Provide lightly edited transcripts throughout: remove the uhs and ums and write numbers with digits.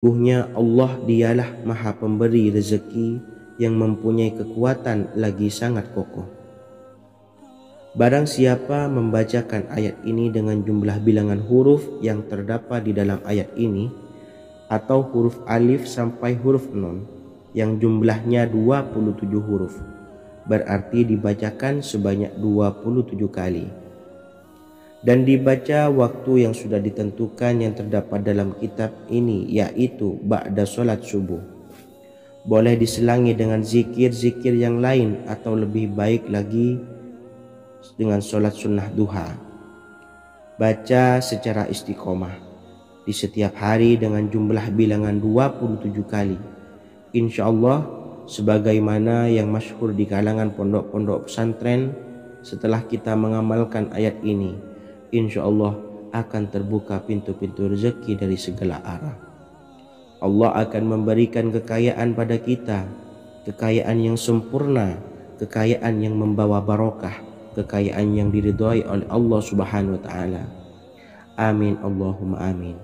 Sesungguhnya Allah dialah maha pemberi rezeki yang mempunyai kekuatan lagi sangat kokoh. Barang siapa membacakan ayat ini dengan jumlah bilangan huruf yang terdapat di dalam ayat ini, atau huruf alif sampai huruf nun yang jumlahnya 27 huruf, berarti dibacakan sebanyak 27 kali. Dan dibaca waktu yang sudah ditentukan yang terdapat dalam kitab ini, yaitu ba'da solat subuh. Boleh diselangi dengan zikir-zikir yang lain, atau lebih baik lagi dengan solat sunnah duha. Baca secara istiqomah di setiap hari dengan jumlah bilangan 27 kali. Insya Allah, sebagaimana yang masyhur di kalangan pondok-pondok pesantren, setelah kita mengamalkan ayat ini, insya Allah akan terbuka pintu-pintu rezeki dari segala arah. Allah akan memberikan kekayaan pada kita, kekayaan yang sempurna, kekayaan yang membawa barokah, kekayaan yang diridhai oleh Allah Subhanahu wa taala. Amin Allahumma amin.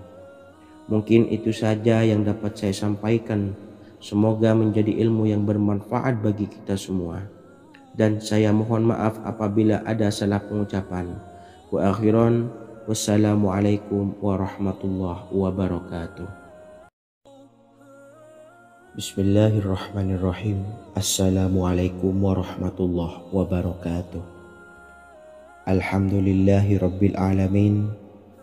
Mungkin itu saja yang dapat saya sampaikan. Semoga menjadi ilmu yang bermanfaat bagi kita semua. Dan saya mohon maaf apabila ada salah pengucapan. Wa akhiran, wassalamualaikum warahmatullahi wabarakatuh. Bismillahirrahmanirrahim. Assalamualaikum warahmatullahi wabarakatuh. Alhamdulillahi rabbil alamin.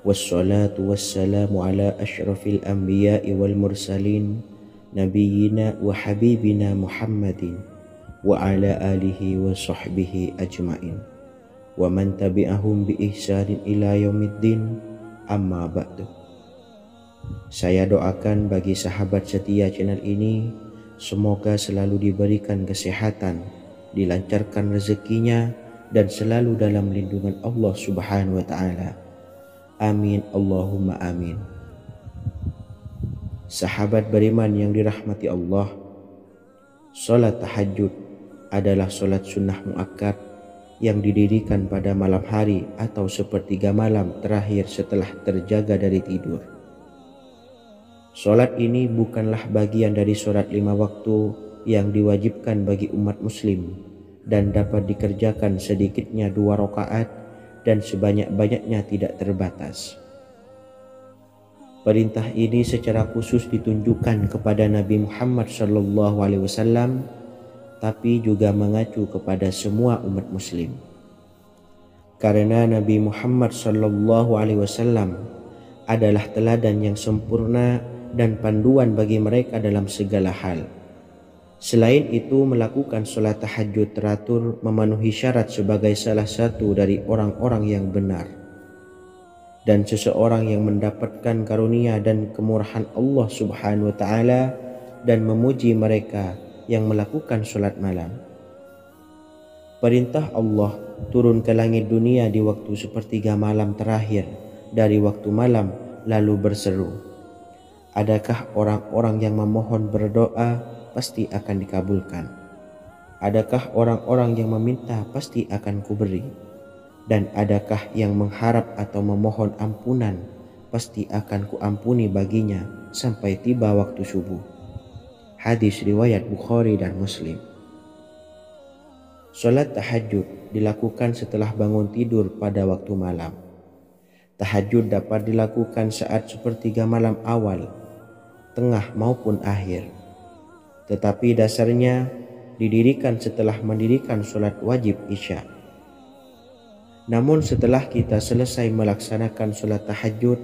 Wassalatu wassalamu ala ashrafil anbiya'i wal mursalin, nabiyyina wa habibina Muhammadin wa ala alihi wa sahbihi ajmain wa man tabi'ahum bi ihsanin ila yaumiddin, amma ba'du. Saya doakan bagi sahabat setia channel ini, semoga selalu diberikan kesehatan, dilancarkan rezekinya, dan selalu dalam lindungan Allah Subhanahu wa taala. Amin Allahumma amin. Sahabat beriman yang dirahmati Allah, salat tahajud adalah salat sunnah muakkad yang didirikan pada malam hari atau sepertiga malam terakhir setelah terjaga dari tidur. Salat ini bukanlah bagian dari salat 5 waktu yang diwajibkan bagi umat muslim dan dapat dikerjakan sedikitnya 2 rakaat dan sebanyak-banyaknya tidak terbatas. Perintah ini secara khusus ditunjukkan kepada Nabi Muhammad SAW, tapi juga mengacu kepada semua umat muslim. Karena Nabi Muhammad SAW adalah teladan yang sempurna dan panduan bagi mereka dalam segala hal. Selain itu, melakukan sholat tahajud teratur memenuhi syarat sebagai salah satu dari orang-orang yang benar. Dan seseorang yang mendapatkan karunia dan kemurahan Allah Subhanahu wa taala dan memuji mereka yang melakukan sholat malam. Perintah Allah turun ke langit dunia di waktu sepertiga malam terakhir dari waktu malam, lalu berseru, adakah orang-orang yang memohon berdoa pasti akan dikabulkan? Adakah orang-orang yang meminta pasti akan kuberi? Dan adakah yang mengharap atau memohon ampunan pasti akan kuampuni baginya sampai tiba waktu subuh. Hadis riwayat Bukhari dan Muslim. Salat tahajud dilakukan setelah bangun tidur pada waktu malam. Tahajud dapat dilakukan saat sepertiga malam awal, tengah maupun akhir. Tetapi dasarnya didirikan setelah mendirikan salat wajib Isya. Namun setelah kita selesai melaksanakan salat tahajud,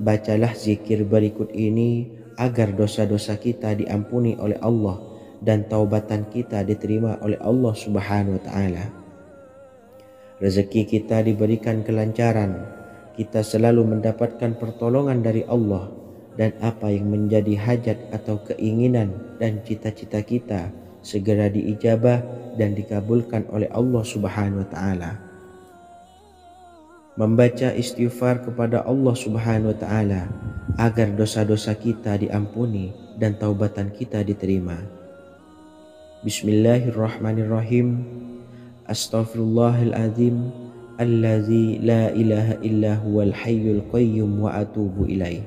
bacalah zikir berikut ini agar dosa-dosa kita diampuni oleh Allah dan taubatan kita diterima oleh Allah Subhanahu wa taala. Rezeki kita diberikan kelancaran, kita selalu mendapatkan pertolongan dari Allah, dan apa yang menjadi hajat atau keinginan dan cita-cita kita segera diijabah dan dikabulkan oleh Allah Subhanahu wa taala. Membaca istighfar kepada Allah Subhanahu wa taala agar dosa-dosa kita diampuni dan taubatan kita diterima. Bismillahirrahmanirrahim. Astaghfirullahaladzim allazi la ilaha illa huwal hayyul qayyum wa atubu ilaih.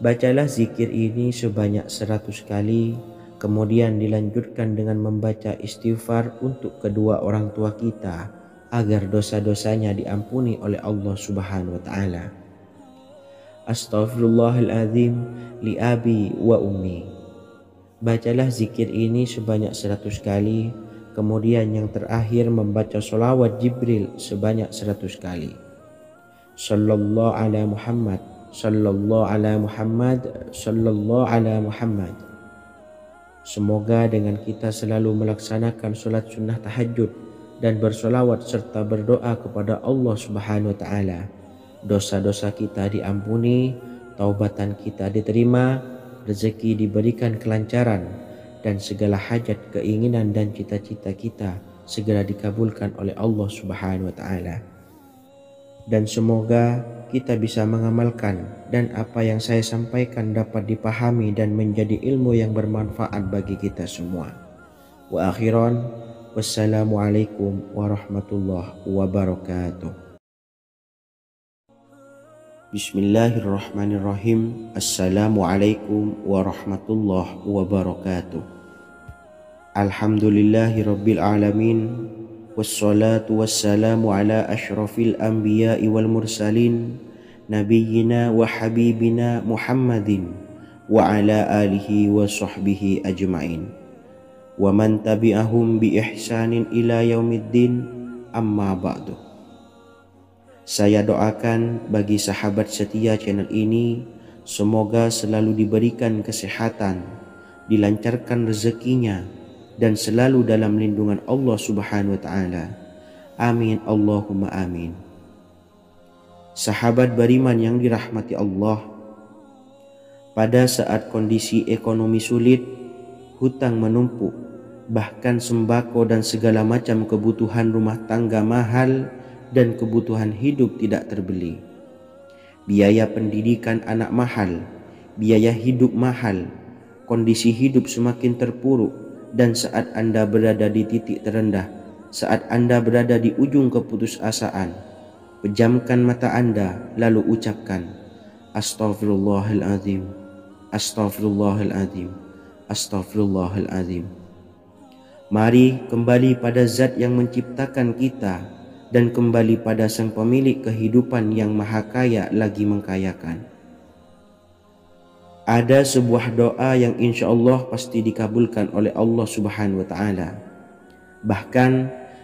Bacalah zikir ini sebanyak 100 kali, kemudian dilanjutkan dengan membaca istighfar untuk kedua orang tua kita agar dosa-dosanya diampuni oleh Allah Subhanahu wa taala. Astaghfirullahaladzim li abi wa ummi. Bacalah zikir ini sebanyak 100 kali, kemudian yang terakhir membaca sholawat Jibril sebanyak 100 kali. Sallallahu ala Muhammad, sallallahu ala Muhammad, sallallahu ala Muhammad. Semoga dengan kita selalu melaksanakan sholat sunnah tahajud dan bersolawat serta berdoa kepada Allah Subhanahu wa taala, dosa-dosa kita diampuni, taubatan kita diterima, rezeki diberikan kelancaran, dan segala hajat, keinginan dan cita-cita kita segera dikabulkan oleh Allah Subhanahu wa taala. Dan semoga kita bisa mengamalkan dan apa yang saya sampaikan dapat dipahami dan menjadi ilmu yang bermanfaat bagi kita semua. Wa akhiran, wassalamualaikum warahmatullahi wabarakatuh. Bismillahirrahmanirrahim. Assalamualaikum warahmatullahi wabarakatuh. Alhamdulillahi rabbil alamin. Wassalatu wassalamu ala ashrafil anbiya'i wal mursalin, nabiyyina wa habibina Muhammadin wa ala alihi wa sahbihi ajma'in wa man tabi'ahum bi ihsanin ila yaumiddin, amma ba'du. Saya doakan bagi sahabat setia channel ini, semoga selalu diberikan kesehatan, dilancarkan rezekinya, dan selalu dalam lindungan Allah Subhanahu wa taala. Amin Allahumma amin. Sahabat beriman yang dirahmati Allah, pada saat kondisi ekonomi sulit, hutang menumpuk, bahkan sembako dan segala macam kebutuhan rumah tangga mahal dan kebutuhan hidup tidak terbeli. Biaya pendidikan anak mahal, biaya hidup mahal, kondisi hidup semakin terpuruk. Dan saat Anda berada di titik terendah, saat Anda berada di ujung keputusasaan, pejamkan mata Anda lalu ucapkan Astaghfirullahaladzim, Astaghfirullahaladzim, Astaghfirullahaladzim. Mari kembali pada Zat yang menciptakan kita dan kembali pada Sang Pemilik kehidupan yang maha kaya lagi mengkayakan. Ada sebuah doa yang insya Allah pasti dikabulkan oleh Allah Subhanahu wa taala. Bahkan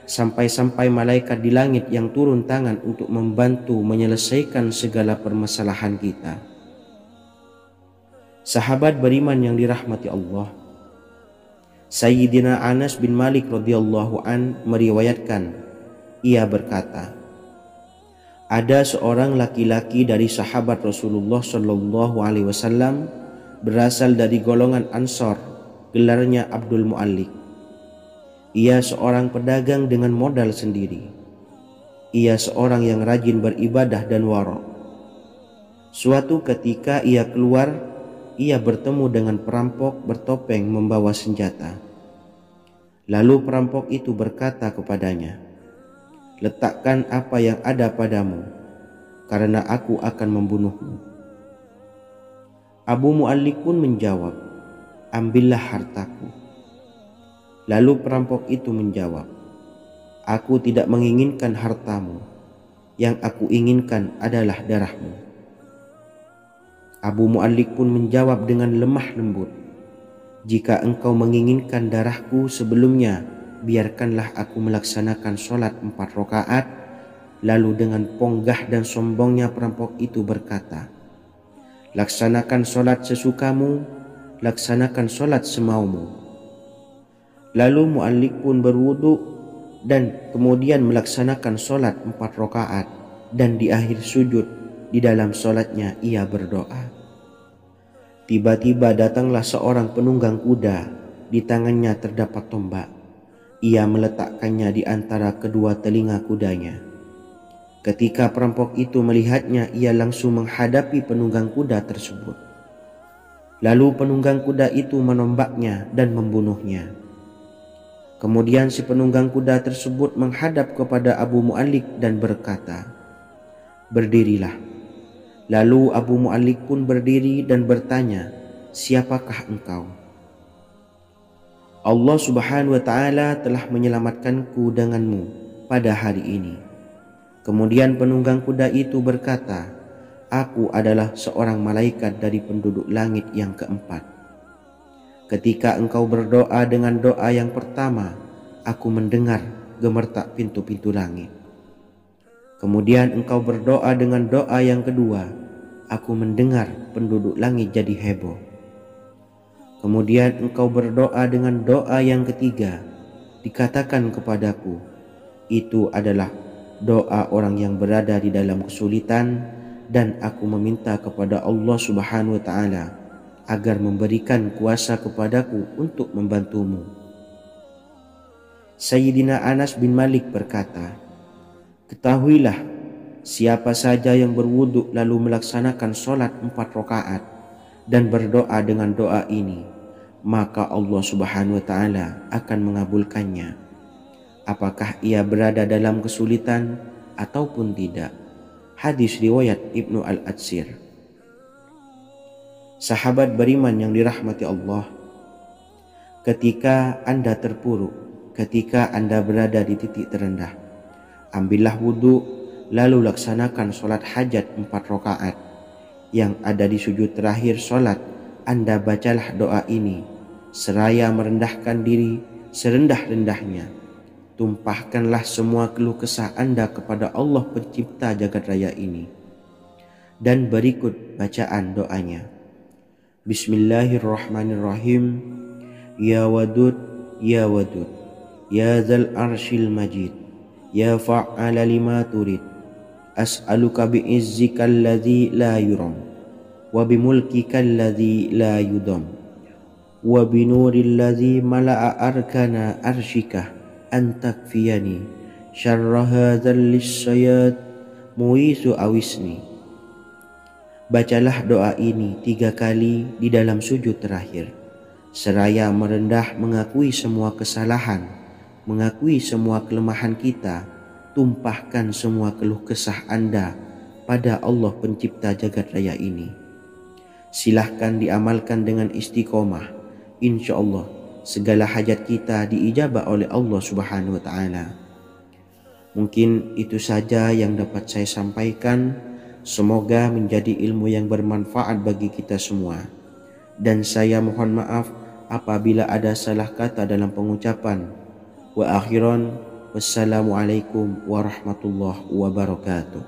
sampai-sampai malaikat di langit yang turun tangan untuk membantu menyelesaikan segala permasalahan kita. Sahabat beriman yang dirahmati Allah, Sayyidina Anas bin Malik radhiyallahu an meriwayatkan, ia berkata, ada seorang laki-laki dari sahabat Rasulullah Shallallahu Alaihi Wasallam berasal dari golongan Ansor, gelarnya Abdul Mu'allik. Ia seorang pedagang dengan modal sendiri. Ia seorang yang rajin beribadah dan wara'. Suatu ketika ia keluar, ia bertemu dengan perampok bertopeng membawa senjata. Lalu perampok itu berkata kepadanya, letakkan apa yang ada padamu, karena aku akan membunuhmu. Abu Mu'allik pun menjawab, ambillah hartaku. Lalu perampok itu menjawab, aku tidak menginginkan hartamu, yang aku inginkan adalah darahmu. Abu Mu'allik pun menjawab dengan lemah lembut, jika engkau menginginkan darahku sebelumnya, biarkanlah aku melaksanakan sholat 4 rakaat. Lalu dengan ponggah dan sombongnya perampok itu berkata, laksanakan sholat sesukamu, laksanakan sholat semaumu. Lalu Mu'allik pun berwudu dan kemudian melaksanakan sholat 4 rakaat, dan di akhir sujud di dalam sholatnya ia berdoa. Tiba-tiba datanglah seorang penunggang kuda, di tangannya terdapat tombak. Ia meletakkannya di antara kedua telinga kudanya. Ketika perampok itu melihatnya, ia langsung menghadapi penunggang kuda tersebut. Lalu penunggang kuda itu menombaknya dan membunuhnya. Kemudian si penunggang kuda tersebut menghadap kepada Abu Mu'allik dan berkata, berdirilah, Lalu Abu Mu'allik pun berdiri dan bertanya, "Siapakah engkau?" "Allah Subhanahu wa Ta'ala telah menyelamatkanku denganmu pada hari ini." Kemudian penunggang kuda itu berkata, "Aku adalah seorang malaikat dari penduduk langit yang keempat. Ketika engkau berdoa dengan doa yang pertama, aku mendengar gemertak pintu-pintu langit. Kemudian engkau berdoa dengan doa yang kedua, aku mendengar penduduk langit jadi heboh. Kemudian engkau berdoa dengan doa yang ketiga, dikatakan kepadaku, itu adalah doa orang yang berada di dalam kesulitan, dan aku meminta kepada Allah Subhanahu wa Ta'ala agar memberikan kuasa kepadaku untuk membantumu." Sayyidina Anas bin Malik berkata, "Ketahuilah, siapa saja yang berwudu lalu melaksanakan sholat 4 rakaat dan berdoa dengan doa ini, maka Allah Subhanahu wa Ta'ala akan mengabulkannya, apakah ia berada dalam kesulitan ataupun tidak." Hadis riwayat Ibnu Al-Atsir. Sahabat beriman yang dirahmati Allah, ketika Anda terpuruk, ketika Anda berada di titik terendah, ambillah wudhu, lalu laksanakan sholat hajat 4 rakaat. Yang ada di sujud terakhir sholat, Anda bacalah doa ini, seraya merendahkan diri serendah-rendahnya. Tumpahkanlah semua keluh kesah Anda kepada Allah pencipta jagat raya ini. Dan berikut bacaan doanya. Bismillahirrahmanirrahim. Ya Wadud, Ya Wadud, Ya Dzal Arsyil Majid, Ya Fa'ala lima turid, as'aluka bi'izzika alladzi la yuram, wa bimulkika alladzi la yudam, wa binuril ladzi mala'a arkana arsyika, an takfiyani syarra hadzal lisyayat muisu awisni. Bacalah doa ini 3 kali di dalam sujud terakhir, seraya merendah mengakui semua kesalahan, mengakui semua kelemahan kita. Tumpahkan semua keluh kesah Anda pada Allah pencipta jagat raya ini. Silahkan diamalkan dengan istiqomah. Insya Allah segala hajat kita diijabah oleh Allah Subhanahu wa Ta'ala. Mungkin itu saja yang dapat saya sampaikan. Semoga menjadi ilmu yang bermanfaat bagi kita semua. Dan saya mohon maaf apabila ada salah kata dalam pengucapan. Wa akhiran, wassalamualaikum warahmatullahi wabarakatuh.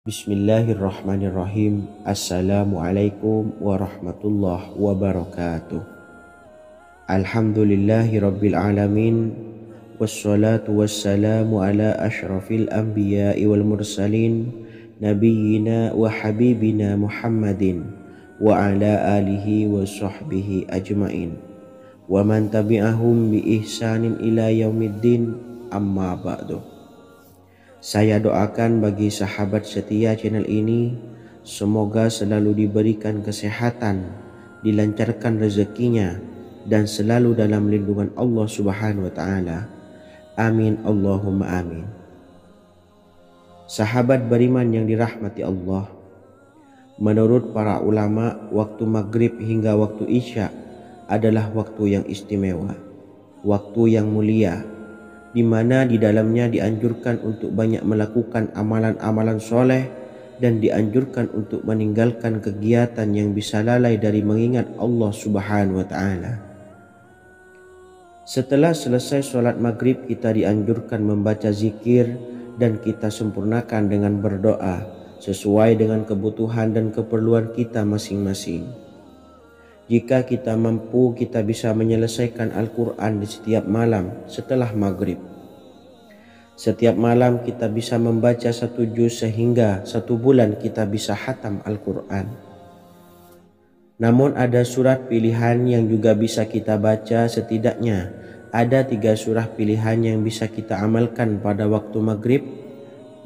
Bismillahirrahmanirrahim. Assalamualaikum warahmatullahi wabarakatuh. Alhamdulillahi rabbil alamin, wassalatu wassalamu ala ashrafil anbiya'i wal mursalin, nabiyyina wa habibina Muhammadin wa ala alihi wa sahbihi ajmain, wa man tabi'ahum bi ihsanin ila yaumiddin, amma ba'du. Saya doakan bagi sahabat setia channel ini, semoga selalu diberikan kesehatan, dilancarkan rezekinya, dan selalu dalam lindungan Allah Subhanahu wa Ta'ala. Amin Allahumma amin. Sahabat beriman yang dirahmati Allah, menurut para ulama, waktu maghrib hingga waktu isya adalah waktu yang istimewa, waktu yang mulia, di mana di dalamnya dianjurkan untuk banyak melakukan amalan-amalan soleh dan dianjurkan untuk meninggalkan kegiatan yang bisa lalai dari mengingat Allah Subhanahu wa Ta'ala. Setelah selesai sholat maghrib, kita dianjurkan membaca zikir dan kita sempurnakan dengan berdoa sesuai dengan kebutuhan dan keperluan kita masing-masing. Jika kita mampu, kita bisa menyelesaikan Al-Quran di setiap malam setelah maghrib. Setiap malam kita bisa membaca 1 juz sehingga 1 bulan kita bisa khatam Al-Quran. Namun ada surat pilihan yang juga bisa kita baca. Setidaknya ada 3 surah pilihan yang bisa kita amalkan pada waktu maghrib,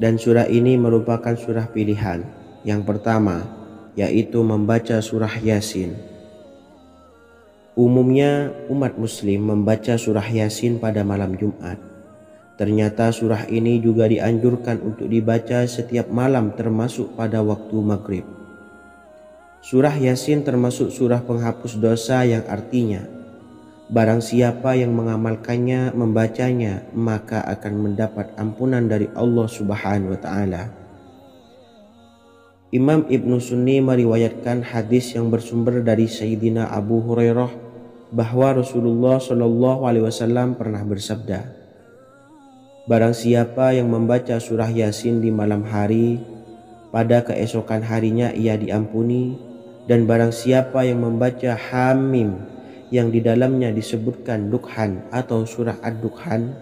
dan surah ini merupakan surah pilihan. Yang pertama yaitu membaca surah Yasin. Umumnya umat muslim membaca surah Yasin pada malam Jumat. Ternyata surah ini juga dianjurkan untuk dibaca setiap malam termasuk pada waktu maghrib. Surah Yasin termasuk surah penghapus dosa yang artinya, barang siapa yang mengamalkannya, membacanya, maka akan mendapat ampunan dari Allah Subhanahu wa Ta'ala. Imam Ibnu Sunni meriwayatkan hadis yang bersumber dari Sayyidina Abu Hurairah bahwa Rasulullah Shallallahu Alaihi Wasallam pernah bersabda, barang siapa yang membaca surah Yasin di malam hari, pada keesokan harinya ia diampuni, dan barang siapa yang membaca Hamim yang di dalamnya disebutkan Dukhan atau surah Ad-Dukhan,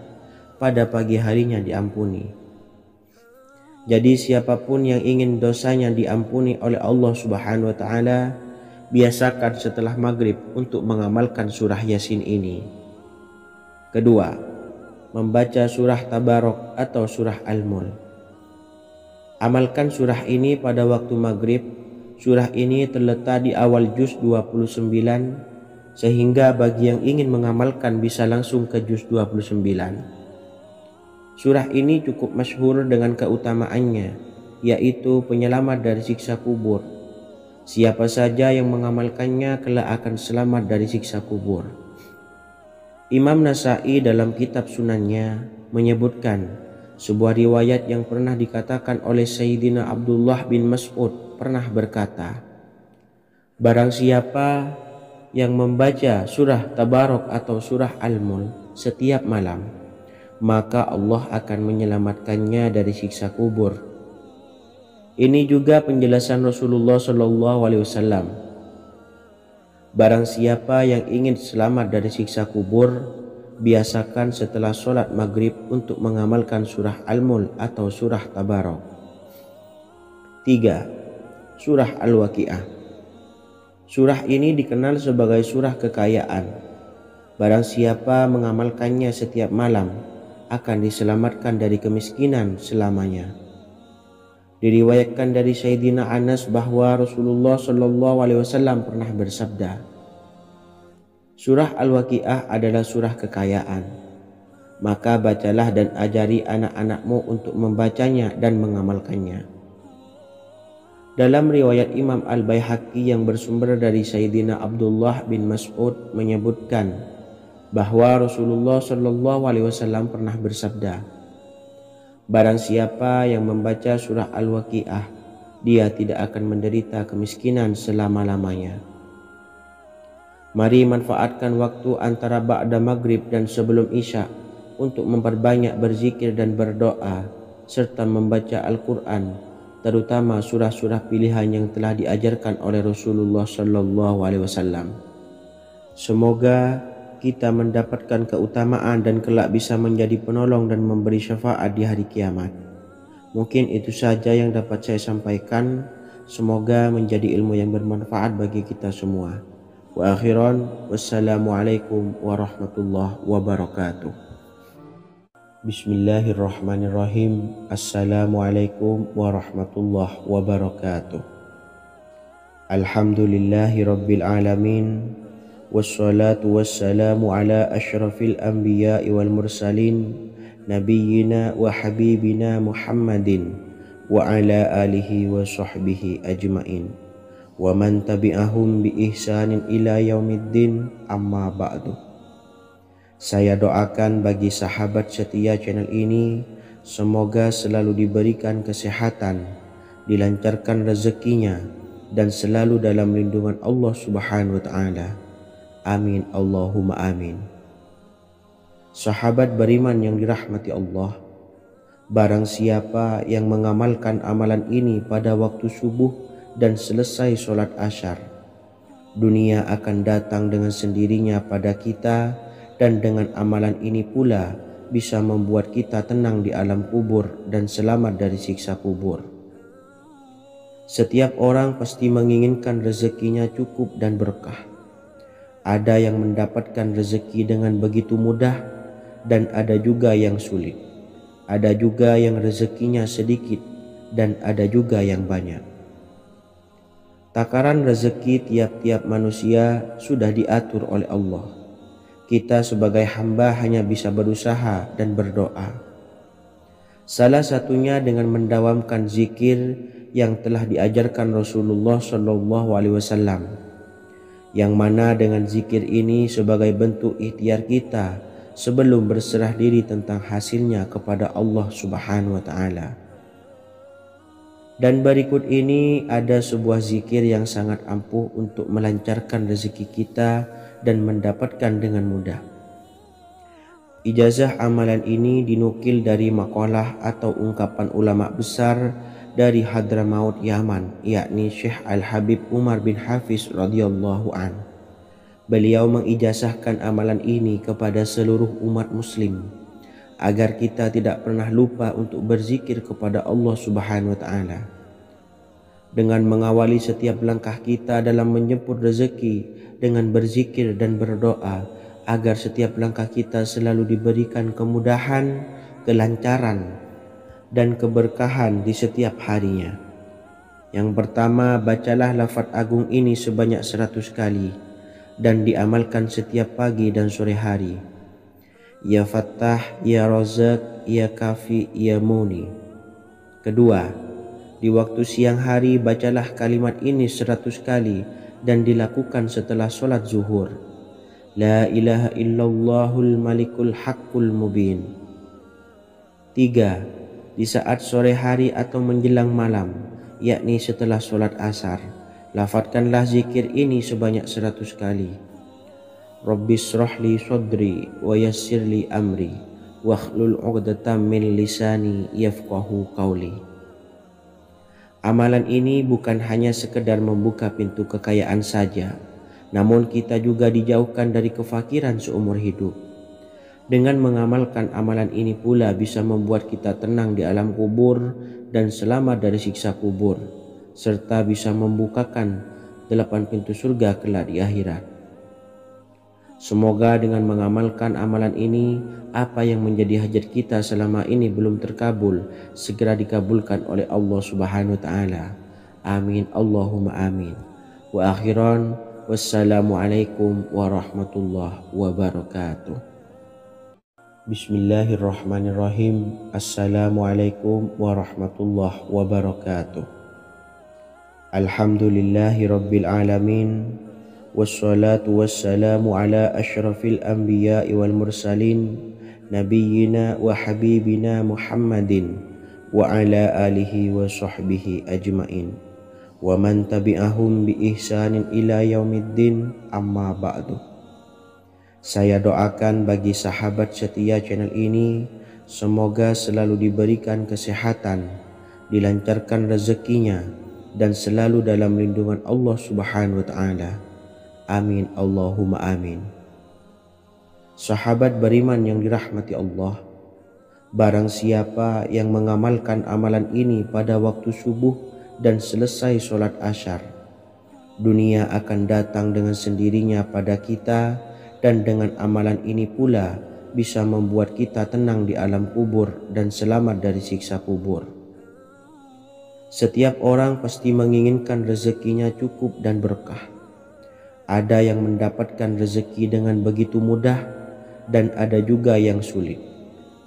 pada pagi harinya diampuni. Jadi siapapun yang ingin dosanya diampuni oleh Allah Subhanahu wa Ta'ala, biasakan setelah maghrib untuk mengamalkan surah Yasin ini. Kedua, membaca surah Tabarok atau surah Al-Mulk. Amalkan surah ini pada waktu maghrib. Surah ini terletak di awal juz 29, sehingga bagi yang ingin mengamalkan bisa langsung ke juz 29. Surah ini cukup masyhur dengan keutamaannya, yaitu penyelamat dari siksa kubur. Siapa saja yang mengamalkannya kelak akan selamat dari siksa kubur. Imam Nasa'i dalam kitab Sunannya menyebutkan sebuah riwayat yang pernah dikatakan oleh Sayyidina Abdullah bin Mas'ud pernah berkata, barang siapa yang membaca surah Tabarok atau surah Al-Mulk setiap malam, maka Allah akan menyelamatkannya dari siksa kubur. Ini juga penjelasan Rasulullah Shallallahu Alaihi Wasallam. Barang siapa yang ingin selamat dari siksa kubur, biasakan setelah sholat maghrib untuk mengamalkan surah Al-Mulk atau surah Tabarok. 3. Surah Al-Waqi'ah. Surah ini dikenal sebagai surah kekayaan. Barang siapa mengamalkannya setiap malam, akan diselamatkan dari kemiskinan selamanya. Diriwayatkan dari Sayyidina Anas bahwa Rasulullah Shallallahu Alaihi Wasallam pernah bersabda, surah Al-Waqi'ah adalah surah kekayaan. Maka bacalah dan ajari anak-anakmu untuk membacanya dan mengamalkannya. Dalam riwayat Imam Al-Baihaqi yang bersumber dari Sayyidina Abdullah bin Mas'ud menyebutkan bahwa Rasulullah Shallallahu Alaihi Wasallam pernah bersabda, barang siapa yang membaca surah Al-Waqi'ah, dia tidak akan menderita kemiskinan selama-lamanya. Mari manfaatkan waktu antara ba'da maghrib dan sebelum isya untuk memperbanyak berzikir dan berdoa serta membaca Al-Quran, terutama surah-surah pilihan yang telah diajarkan oleh Rasulullah Shallallahu Alaihi Wasallam. Semoga kita mendapatkan keutamaan dan kelak bisa menjadi penolong dan memberi syafaat di hari kiamat. Mungkin itu saja yang dapat saya sampaikan. Semoga menjadi ilmu yang bermanfaat bagi kita semua. Wa akhiran, wassalamualaikum warahmatullahi wabarakatuh. Bismillahirrahmanirrahim. Assalamualaikum warahmatullahi wabarakatuh. Alhamdulillahi rabbil alamin. Wassalatu wassalamu ala ashrafil anbiya'i wal mursalin nabiyyina wa habibina Muhammadin wa ala alihi wa sahbihi ajmain wa man tabi'ahum bi ihsanin ila yaumiddin, amma ba'du. Saya doakan bagi sahabat setia channel ini, semoga selalu diberikan kesehatan, dilancarkan rezekinya, dan selalu dalam lindungan Allah Subhanahu wa Ta'ala. Amin Allahumma amin. Sahabat beriman yang dirahmati Allah, barang siapa yang mengamalkan amalan ini pada waktu subuh dan selesai sholat asyar, dunia akan datang dengan sendirinya pada kita, dan dengan amalan ini pula bisa membuat kita tenang di alam kubur dan selamat dari siksa kubur. Setiap orang pasti menginginkan rezekinya cukup dan berkah. Ada yang mendapatkan rezeki dengan begitu mudah, dan ada juga yang sulit. Ada juga yang rezekinya sedikit, dan ada juga yang banyak. Takaran rezeki tiap-tiap manusia sudah diatur oleh Allah. Kita sebagai hamba hanya bisa berusaha dan berdoa. Salah satunya dengan mendawamkan zikir yang telah diajarkan Rasulullah SAW, yang mana dengan zikir ini sebagai bentuk ikhtiar kita sebelum berserah diri tentang hasilnya kepada Allah Subhanahu wa Ta'ala. Dan berikut ini ada sebuah zikir yang sangat ampuh untuk melancarkan rezeki kita dan mendapatkan dengan mudah. Ijazah amalan ini dinukil dari makalah atau ungkapan ulama besar dari Hadramaut Yaman, yakni Syekh Al-Habib Umar bin Hafiz radhiyallahu an. Beliau mengijazahkan amalan ini kepada seluruh umat muslim agar kita tidak pernah lupa untuk berzikir kepada Allah Subhanahu wa Ta'ala. Dengan mengawali setiap langkah kita dalam menjemput rezeki dengan berzikir dan berdoa agar setiap langkah kita selalu diberikan kemudahan, kelancaran, dan keberkahan di setiap harinya. Yang pertama, bacalah lafaz agung ini sebanyak 100 kali dan diamalkan setiap pagi dan sore hari. Ya Fattah, Ya Razak, Ya Kafi, Ya Muni. Kedua, di waktu siang hari bacalah kalimat ini 100 kali dan dilakukan setelah sholat zuhur. La ilaha illallahul malikul haqqul mubin. 3. Di saat sore hari atau menjelang malam, yakni setelah sholat asar, lafadzkanlah zikir ini sebanyak 100 kali. Rabbis shrahli sadri wa yassirli amri wakhlul 'uqdatam min lisani yafqahu qawli. Amalan ini bukan hanya sekedar membuka pintu kekayaan saja, namun kita juga dijauhkan dari kefakiran seumur hidup. Dengan mengamalkan amalan ini pula bisa membuat kita tenang di alam kubur dan selamat dari siksa kubur, serta bisa membukakan 8 pintu surga kelak di akhirat. Semoga dengan mengamalkan amalan ini, apa yang menjadi hajat kita selama ini belum terkabul, segera dikabulkan oleh Allah Subhanahu wa Ta'ala. Amin, Allahumma amin. Wa akhiran, wassalamualaikum warahmatullahi wabarakatuh. Bismillahirrahmanirrahim. Assalamualaikum warahmatullahi wabarakatuh. Alhamdulillahi rabbil alamin. Wassalatu wassalamu ala ashrafil anbiya'i wal mursalin, nabiyyina wa habibina Muhammadin wa ala alihi wa sahbihi ajmain wa man tabi'ahum bi ihsanin ila yaumiddin, amma ba'du. Saya doakan bagi sahabat setia channel ini, semoga selalu diberikan kesehatan, dilancarkan rezekinya, dan selalu dalam lindungan Allah Subhanahu wa Ta'ala. Amin, Allahumma amin. Sahabat beriman yang dirahmati Allah, barang siapa yang mengamalkan amalan ini pada waktu subuh dan selesai sholat asyar, dunia akan datang dengan sendirinya pada kita, dan dengan amalan ini pula bisa membuat kita tenang di alam kubur dan selamat dari siksa kubur. Setiap orang pasti menginginkan rezekinya cukup dan berkah. Ada yang mendapatkan rezeki dengan begitu mudah dan ada juga yang sulit.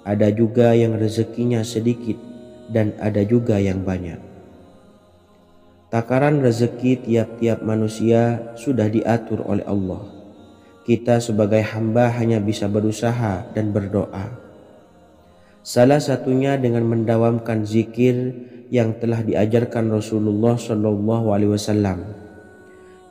Ada juga yang rezekinya sedikit dan ada juga yang banyak. Takaran rezeki tiap-tiap manusia sudah diatur oleh Allah. Kita sebagai hamba hanya bisa berusaha dan berdoa. Salah satunya dengan mendawamkan zikir yang telah diajarkan Rasulullah SAW,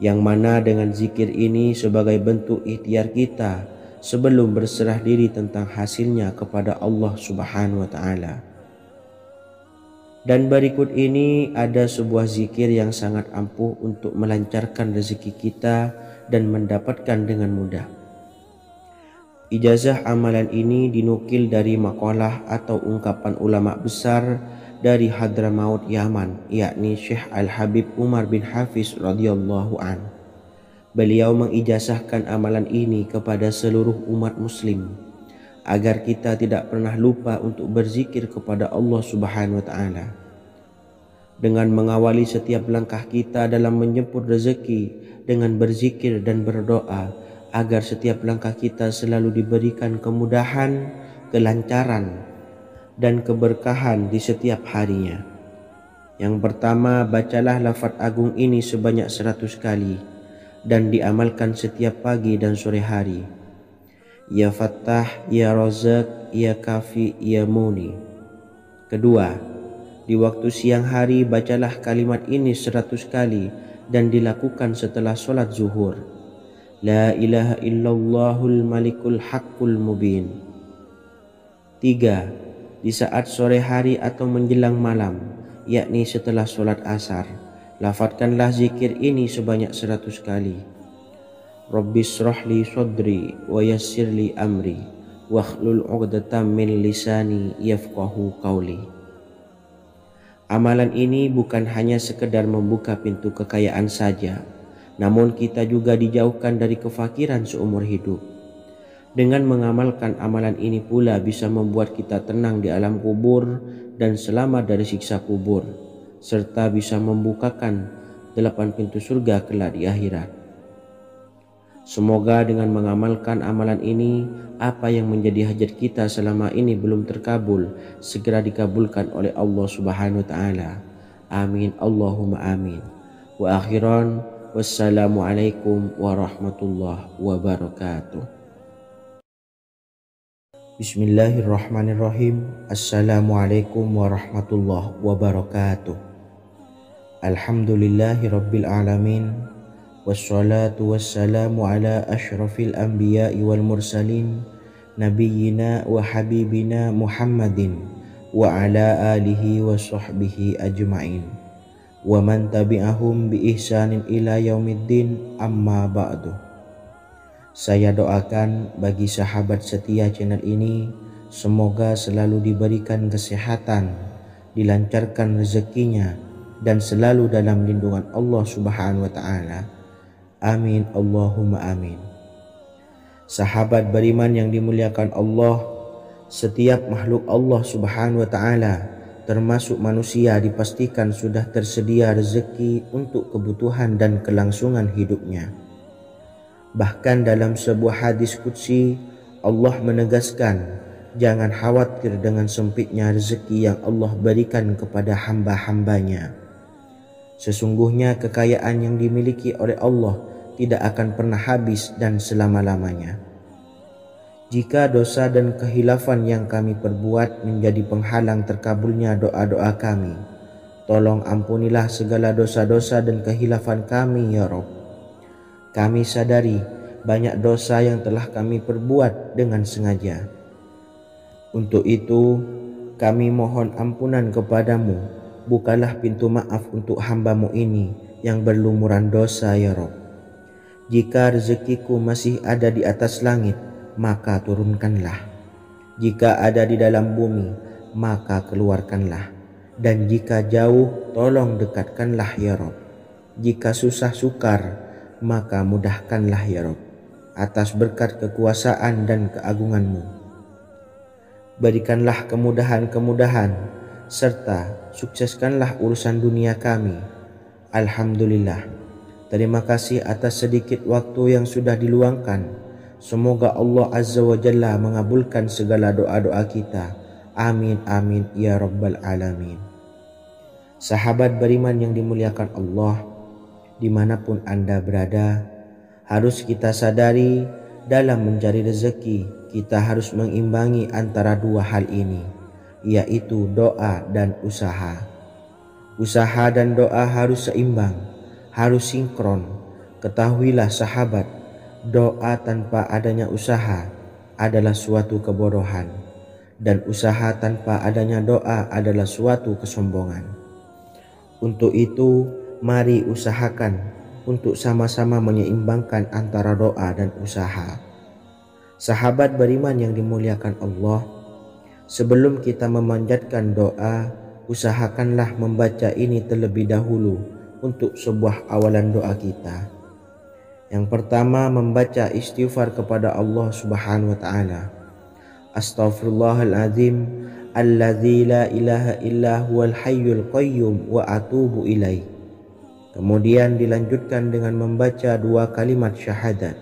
yang mana dengan zikir ini sebagai bentuk ikhtiar kita sebelum berserah diri tentang hasilnya kepada Allah Subhanahu wa Ta'ala. Dan berikut ini ada sebuah zikir yang sangat ampuh untuk melancarkan rezeki kita dan mendapatkan dengan mudah. Ijazah amalan ini dinukil dari makalah atau ungkapan ulama besar dari Hadramaut Yaman, yakni Syekh Al-Habib Umar bin Hafiz radhiyallahu an. Beliau mengijazahkan amalan ini kepada seluruh umat muslim agar kita tidak pernah lupa untuk berzikir kepada Allah Subhanahu wa Ta'ala. Dengan mengawali setiap langkah kita dalam menjemput rezeki dengan berzikir dan berdoa agar setiap langkah kita selalu diberikan kemudahan, kelancaran, dan keberkahan di setiap harinya. Yang pertama, bacalah lafaz agung ini sebanyak 100 kali dan diamalkan setiap pagi dan sore hari. Ya Fattah, Ya Razak, Ya Kafi, Ya Muni. Kedua, di waktu siang hari bacalah kalimat ini 100 kali dan dilakukan setelah sholat zuhur. La ilaha illallahul malikul haqqul mubin. Tiga, di saat sore hari atau menjelang malam, yakni setelah sholat asar, lafadzkanlah zikir ini sebanyak 100 kali. Rabbishrahli sodri wa yassirli amri wakhlul 'uqdatam min lisani yafqahu qawli. Amalan ini bukan hanya sekedar membuka pintu kekayaan saja, namun kita juga dijauhkan dari kefakiran seumur hidup. Dengan mengamalkan amalan ini pula bisa membuat kita tenang di alam kubur dan selamat dari siksa kubur, serta bisa membukakan 8 pintu surga kelak di akhirat. Semoga dengan mengamalkan amalan ini, apa yang menjadi hajat kita selama ini belum terkabul, segera dikabulkan oleh Allah Subhanahu wa Ta'ala. Amin, Allahumma amin. Wa akhiran, wassalamualaikum warahmatullahi wabarakatuh. Bismillahirrahmanirrahim. Assalamualaikum warahmatullahi wabarakatuh. Alhamdulillahi rabbil alamin. Wassalatu wassalamu ala ashrafil anbiya'i wal mursalin nabiyyina wa habibina Muhammadin wa ala alihi wa sahbihi ajma'in wa man tabi'ahum bi ihsanin ila yaumiddin, amma ba'du. Saya doakan bagi sahabat setia channel ini, semoga selalu diberikan kesehatan, dilancarkan rezekinya, dan selalu dalam lindungan Allah Subhanahu wa Ta'ala. Amin, Allahumma amin. Sahabat beriman yang dimuliakan Allah, setiap makhluk Allah Subhanahu wa Ta'ala, termasuk manusia, dipastikan sudah tersedia rezeki untuk kebutuhan dan kelangsungan hidupnya. Bahkan dalam sebuah hadis qudsi, Allah menegaskan, jangan khawatir dengan sempitnya rezeki yang Allah berikan kepada hamba-hambanya. Sesungguhnya kekayaan yang dimiliki oleh Allah tidak akan pernah habis dan selama-lamanya. Jika dosa dan kehilafan yang kami perbuat menjadi penghalang terkabulnya doa-doa kami, tolong ampunilah segala dosa-dosa dan kehilafan kami ya Rabb. Kami sadari banyak dosa yang telah kami perbuat dengan sengaja. Untuk itu kami mohon ampunan kepadamu. Bukalah pintu maaf untuk hamba-Mu ini yang berlumuran dosa ya Rabb. Jika rezekiku masih ada di atas langit, maka turunkanlah. Jika ada di dalam bumi, maka keluarkanlah. Dan jika jauh, tolong dekatkanlah ya Rabb. Jika susah sukar, maka mudahkanlah ya Rabb, atas berkat kekuasaan dan keagungan-Mu. Berikanlah kemudahan-kemudahan, serta sukseskanlah urusan dunia kami. Alhamdulillah. Terima kasih atas sedikit waktu yang sudah diluangkan. Semoga Allah Azza wa Jalla mengabulkan segala doa-doa kita. Amin amin ya rabbal alamin. Sahabat beriman yang dimuliakan Allah, dimanapun Anda berada, harus kita sadari dalam mencari rezeki, kita harus mengimbangi antara dua hal ini, yaitu doa dan usaha. Usaha dan doa harus seimbang, harus sinkron. Ketahuilah sahabat, doa tanpa adanya usaha adalah suatu kebodohan, dan usaha tanpa adanya doa adalah suatu kesombongan. Untuk itu, mari usahakan untuk sama-sama menyeimbangkan antara doa dan usaha. Sahabat beriman yang dimuliakan Allah, sebelum kita memanjatkan doa, usahakanlah membaca ini terlebih dahulu untuk sebuah awalan doa kita. Yang pertama, membaca istighfar kepada Allah Subhanahu wa Ta'ala. Astaghfirullahaladzim alladzi la ilaha illa huwal hayyul qayyum wa atubu ilaih. Kemudian dilanjutkan dengan membaca dua kalimat syahadat.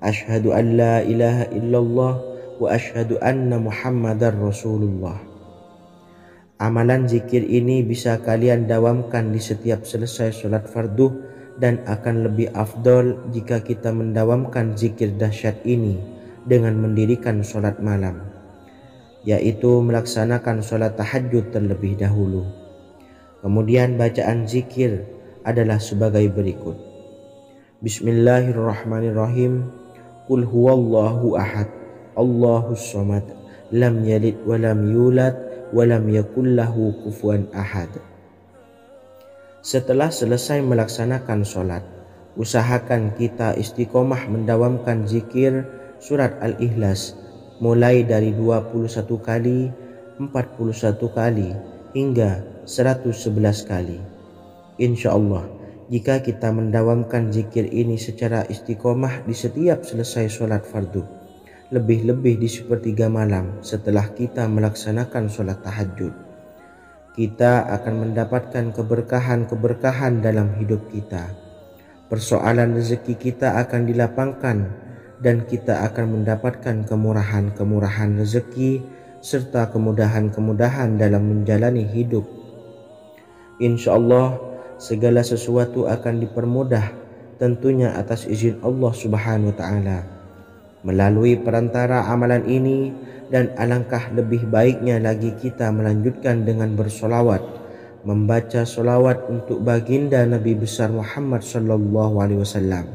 Asyhadu an la ilaha illallah wa asyhadu anna Muhammadar Rasulullah. Amalan zikir ini bisa kalian dawamkan di setiap selesai sholat fardu dan akan lebih afdol jika kita mendawamkan zikir dahsyat ini dengan mendirikan sholat malam, yaitu melaksanakan sholat tahajud terlebih dahulu. Kemudian bacaan zikir adalah sebagai berikut. Bismillahirrahmanirrahim. Qul huwallahu ahad, Allahus samad, lam yalid wa lam yulad wa lam yakul lahu kufuwan ahad. Setelah selesai melaksanakan sholat, usahakan kita istiqomah mendawamkan zikir surat Al-Ikhlas mulai dari 21 kali, 41 kali, hingga 111 kali. Insya Allah, jika kita mendawamkan zikir ini secara istiqomah di setiap selesai sholat fardu, lebih-lebih di sepertiga malam setelah kita melaksanakan sholat tahajud, kita akan mendapatkan keberkahan-keberkahan dalam hidup kita. Persoalan rezeki kita akan dilapangkan dan kita akan mendapatkan kemurahan-kemurahan rezeki serta kemudahan-kemudahan dalam menjalani hidup. Insya Allah, segala sesuatu akan dipermudah, tentunya atas izin Allah Subhanahu wa Ta'ala melalui perantara amalan ini, dan alangkah lebih baiknya lagi kita melanjutkan dengan bersolawat, membaca solawat untuk baginda Nabi besar Muhammad sallallahu alaihi wasallam.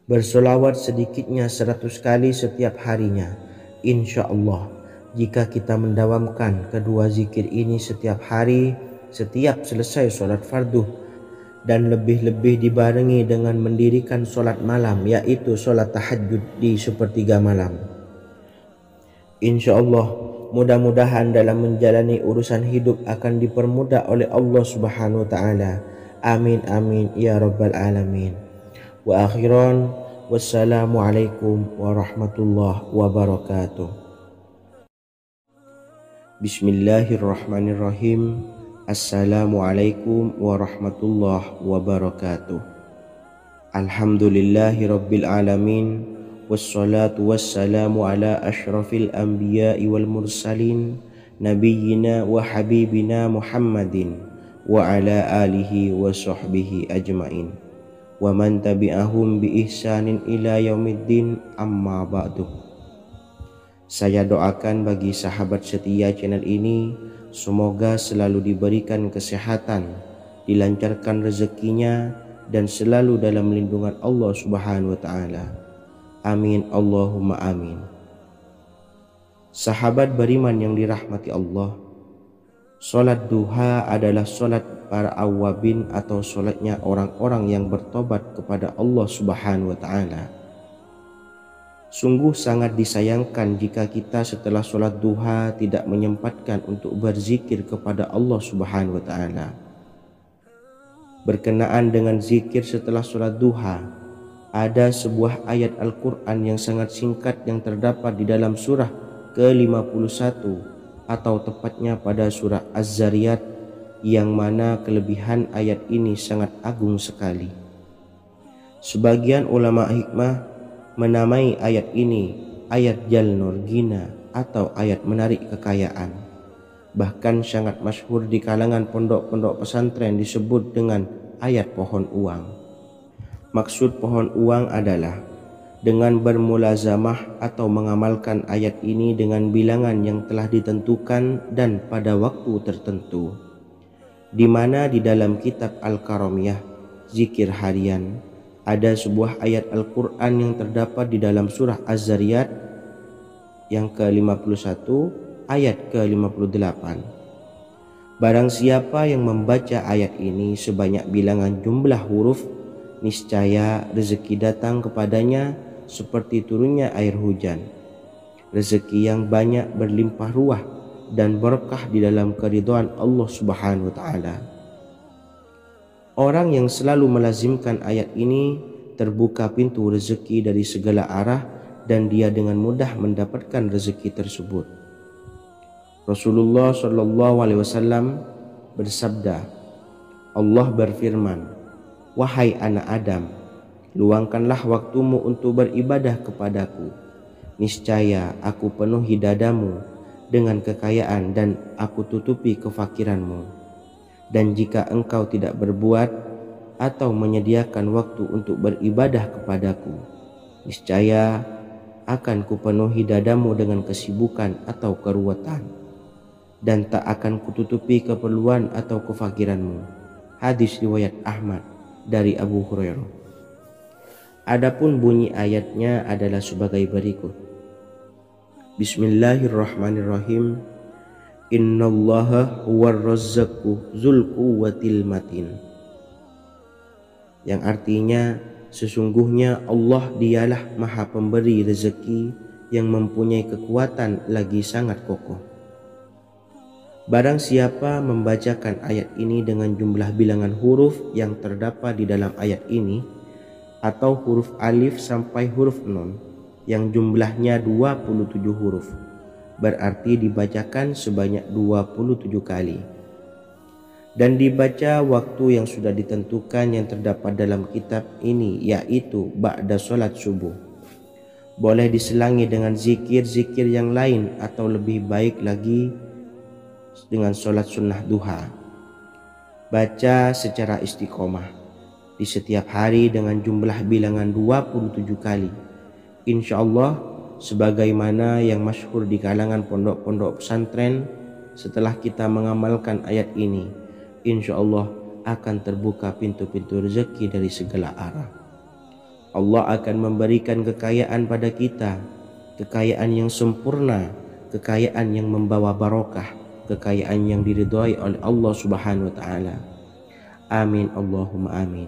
Bersolawat sedikitnya 100 kali setiap harinya. Insya Allah, jika kita mendawamkan kedua zikir ini setiap hari, setiap selesai sholat fardu, dan lebih-lebih dibarengi dengan mendirikan sholat malam, yaitu sholat tahajud di sepertiga malam, insya Allah mudah-mudahan dalam menjalani urusan hidup akan dipermudah oleh Allah Subhanahu wa Ta'ala. Amin amin ya rabbal alamin. Wa akhiran, wassalamualaikum warahmatullahi wabarakatuh. Bismillahirrahmanirrahim. Assalamualaikum warahmatullahi wabarakatuh. Alhamdulillahi rabbil alamin, wassalatu wassalamu ala ashrafil anbiya'i wal mursalin, nabiyyina wa habibina Muhammadin wa ala alihi wa sahbihi ajmain, wa man tabi'ahum bi ihsanin ila yaumiddin, amma ba'du. Saya doakan bagi sahabat setia channel ini, semoga selalu diberikan kesehatan, dilancarkan rezekinya, dan selalu dalam lindungan Allah Subhanahu wa Ta'ala. Amin Allahumma amin. Sahabat beriman yang dirahmati Allah, sholat duha adalah sholat para awabin atau sholatnya orang-orang yang bertobat kepada Allah Subhanahu wa Ta'ala. Sungguh sangat disayangkan jika kita setelah sholat duha tidak menyempatkan untuk berzikir kepada Allah Subhanahu wa Ta'ala. Berkenaan dengan zikir setelah sholat duha, ada sebuah ayat Al-Quran yang sangat singkat yang terdapat di dalam surah ke-51 atau tepatnya pada surah Az-Zariyat, yang mana kelebihan ayat ini sangat agung sekali. Sebagian ulama hikmah menamai ayat ini ayat Jalnur Gina atau ayat menarik kekayaan. Bahkan sangat masyhur di kalangan pondok-pondok pesantren disebut dengan ayat pohon uang. Maksud pohon uang adalah dengan bermulazamah atau mengamalkan ayat ini dengan bilangan yang telah ditentukan dan pada waktu tertentu, di mana di dalam kitab Al-Karamiyah zikir harian ada sebuah ayat Al-Quran yang terdapat di dalam surah Az-Zariyat yang ke-51 ayat ke-58. Barang siapa yang membaca ayat ini sebanyak bilangan jumlah huruf, niscaya rezeki datang kepadanya seperti turunnya air hujan. Rezeki yang banyak berlimpah ruah dan berkah di dalam keridhaan Allah Subhanahu wa Ta'ala. Orang yang selalu melazimkan ayat ini terbuka pintu rezeki dari segala arah dan dia dengan mudah mendapatkan rezeki tersebut. Rasulullah Shallallahu Alaihi Wasallam bersabda, Allah berfirman, wahai anak Adam, luangkanlah waktumu untuk beribadah kepadaku. Niscaya aku penuhi dadamu dengan kekayaan dan aku tutupi kefakiranmu. Dan jika engkau tidak berbuat atau menyediakan waktu untuk beribadah kepadaku, niscaya akan kupenuhi dadamu dengan kesibukan atau keruwetan, dan tak akan kututupi keperluan atau kefakiranmu. Hadis riwayat Ahmad dari Abu Hurairah. Adapun bunyi ayatnya adalah sebagai berikut. Bismillahirrahmanirrahim. Innallaha huwar razzaqu dzul quwwatil matin. Yang artinya, sesungguhnya Allah dialah Maha Pemberi rezeki yang mempunyai kekuatan lagi sangat kokoh. Barang siapa membacakan ayat ini dengan jumlah bilangan huruf yang terdapat di dalam ayat ini, atau huruf alif sampai huruf nun yang jumlahnya 27 huruf, berarti dibacakan sebanyak 27 kali. Dan dibaca waktu yang sudah ditentukan yang terdapat dalam kitab ini, yaitu ba'da sholat subuh. Boleh diselangi dengan zikir-zikir yang lain, atau lebih baik lagi dengan sholat sunnah duha. Baca secara istiqomah di setiap hari dengan jumlah bilangan 27 kali. Insya Allah, sebagaimana yang masyhur di kalangan pondok-pondok pesantren, setelah kita mengamalkan ayat ini, insya Allah akan terbuka pintu-pintu rezeki dari segala arah. Allah akan memberikan kekayaan pada kita, kekayaan yang sempurna, kekayaan yang membawa barokah, kekayaan yang diridhai oleh Allah Subhanahu wa taala. Amin Allahumma amin.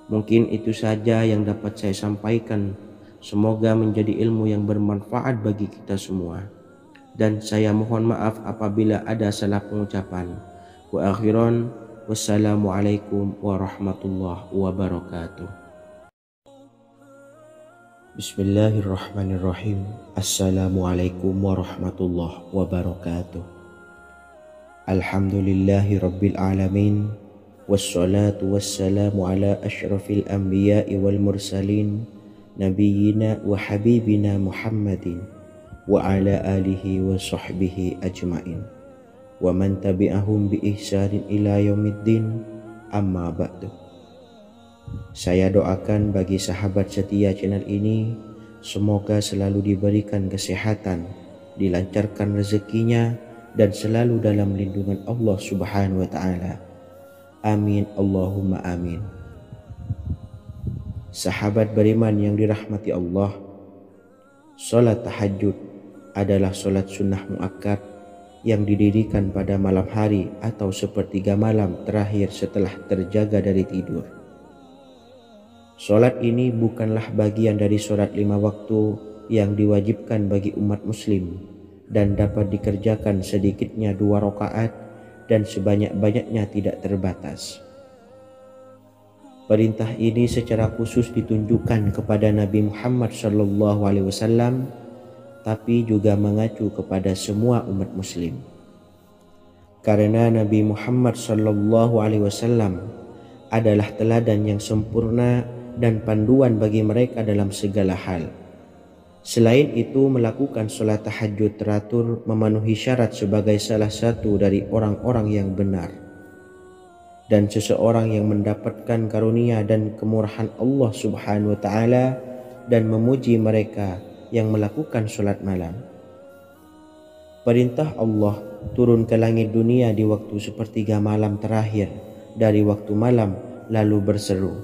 Mungkin itu saja yang dapat saya sampaikan. Semoga menjadi ilmu yang bermanfaat bagi kita semua. Dan saya mohon maaf apabila ada salah pengucapan. Wa akhiran, wassalamualaikum warahmatullahi wabarakatuh. Bismillahirrahmanirrahim. Assalamualaikum warahmatullahi wabarakatuh. Alhamdulillahi rabbil alamin. Wassalatu wassalamu ala ashrafil anbiya'i wal mursalin, nabiyyina wa habibina Muhammadin wa ala alihi wa sahbihi ajmain wa man tabi'ahum bi ihsanin ila yaumiddin, amma ba'du. Saya doakan bagi sahabat setia channel ini, semoga selalu diberikan kesehatan, dilancarkan rezekinya, dan selalu dalam lindungan Allah Subhanahu wa ta'ala. Amin Allahumma amin. Sahabat beriman yang dirahmati Allah, salat tahajud adalah salat sunnah muakkad yang didirikan pada malam hari atau sepertiga malam terakhir setelah terjaga dari tidur. Salat ini bukanlah bagian dari salat 5 waktu yang diwajibkan bagi umat muslim dan dapat dikerjakan sedikitnya 2 rakaat dan sebanyak-banyaknya tidak terbatas. Perintah ini secara khusus ditunjukkan kepada Nabi Muhammad SAW, tapi juga mengacu kepada semua umat muslim. Karena Nabi Muhammad SAW adalah teladan yang sempurna dan panduan bagi mereka dalam segala hal. Selain itu, melakukan sholat tahajud teratur memenuhi syarat sebagai salah satu dari orang-orang yang benar. Dan seseorang yang mendapatkan karunia dan kemurahan Allah Subhanahu wa ta'ala dan memuji mereka yang melakukan sholat malam. Perintah Allah turun ke langit dunia di waktu sepertiga malam terakhir dari waktu malam, lalu berseru,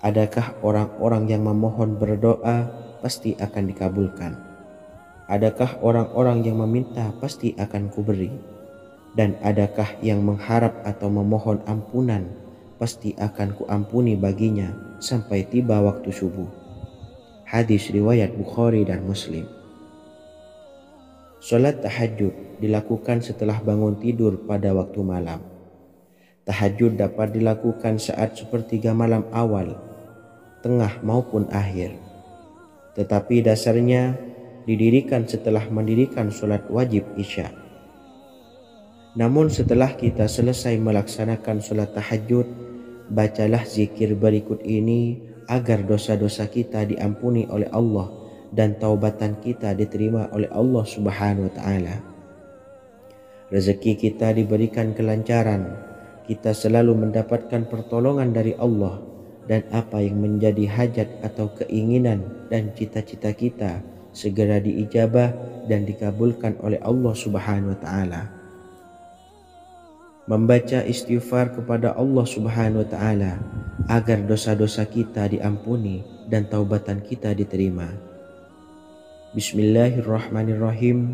adakah orang-orang yang memohon berdoa pasti akan dikabulkan? Adakah orang-orang yang meminta pasti akan kuberi? Dan adakah yang mengharap atau memohon ampunan pasti akan kuampuni baginya sampai tiba waktu subuh. Hadis riwayat Bukhari dan Muslim. Salat tahajud dilakukan setelah bangun tidur pada waktu malam. Tahajud dapat dilakukan saat sepertiga malam awal, tengah maupun akhir. Tetapi dasarnya didirikan setelah mendirikan sholat wajib isya. Namun setelah kita selesai melaksanakan sholat tahajud, bacalah zikir berikut ini agar dosa-dosa kita diampuni oleh Allah dan taubatan kita diterima oleh Allah Subhanahu wa taala. Rezeki kita diberikan kelancaran, kita selalu mendapatkan pertolongan dari Allah, dan apa yang menjadi hajat atau keinginan dan cita-cita kita segera diijabah dan dikabulkan oleh Allah Subhanahu wa taala. Membaca istighfar kepada Allah Subhanahu wa taala agar dosa-dosa kita diampuni dan taubatan kita diterima. Bismillahirrahmanirrahim.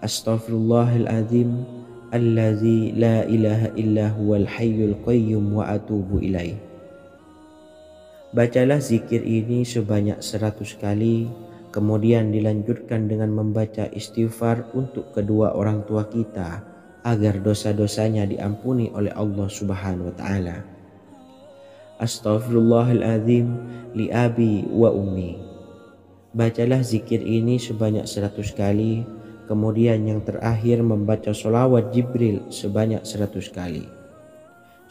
Astaghfirullahaladzim allazi la ilaha illa huwal hayyul qayyum wa atubu ilaih. Bacalah zikir ini sebanyak 100 kali, kemudian dilanjutkan dengan membaca istighfar untuk kedua orang tua kita agar dosa-dosanya diampuni oleh Allah Subhanahu wa taala. Astaghfirullahaladzim li abi wa ummi. Bacalah zikir ini sebanyak 100 kali, kemudian yang terakhir membaca sholawat Jibril sebanyak 100 kali.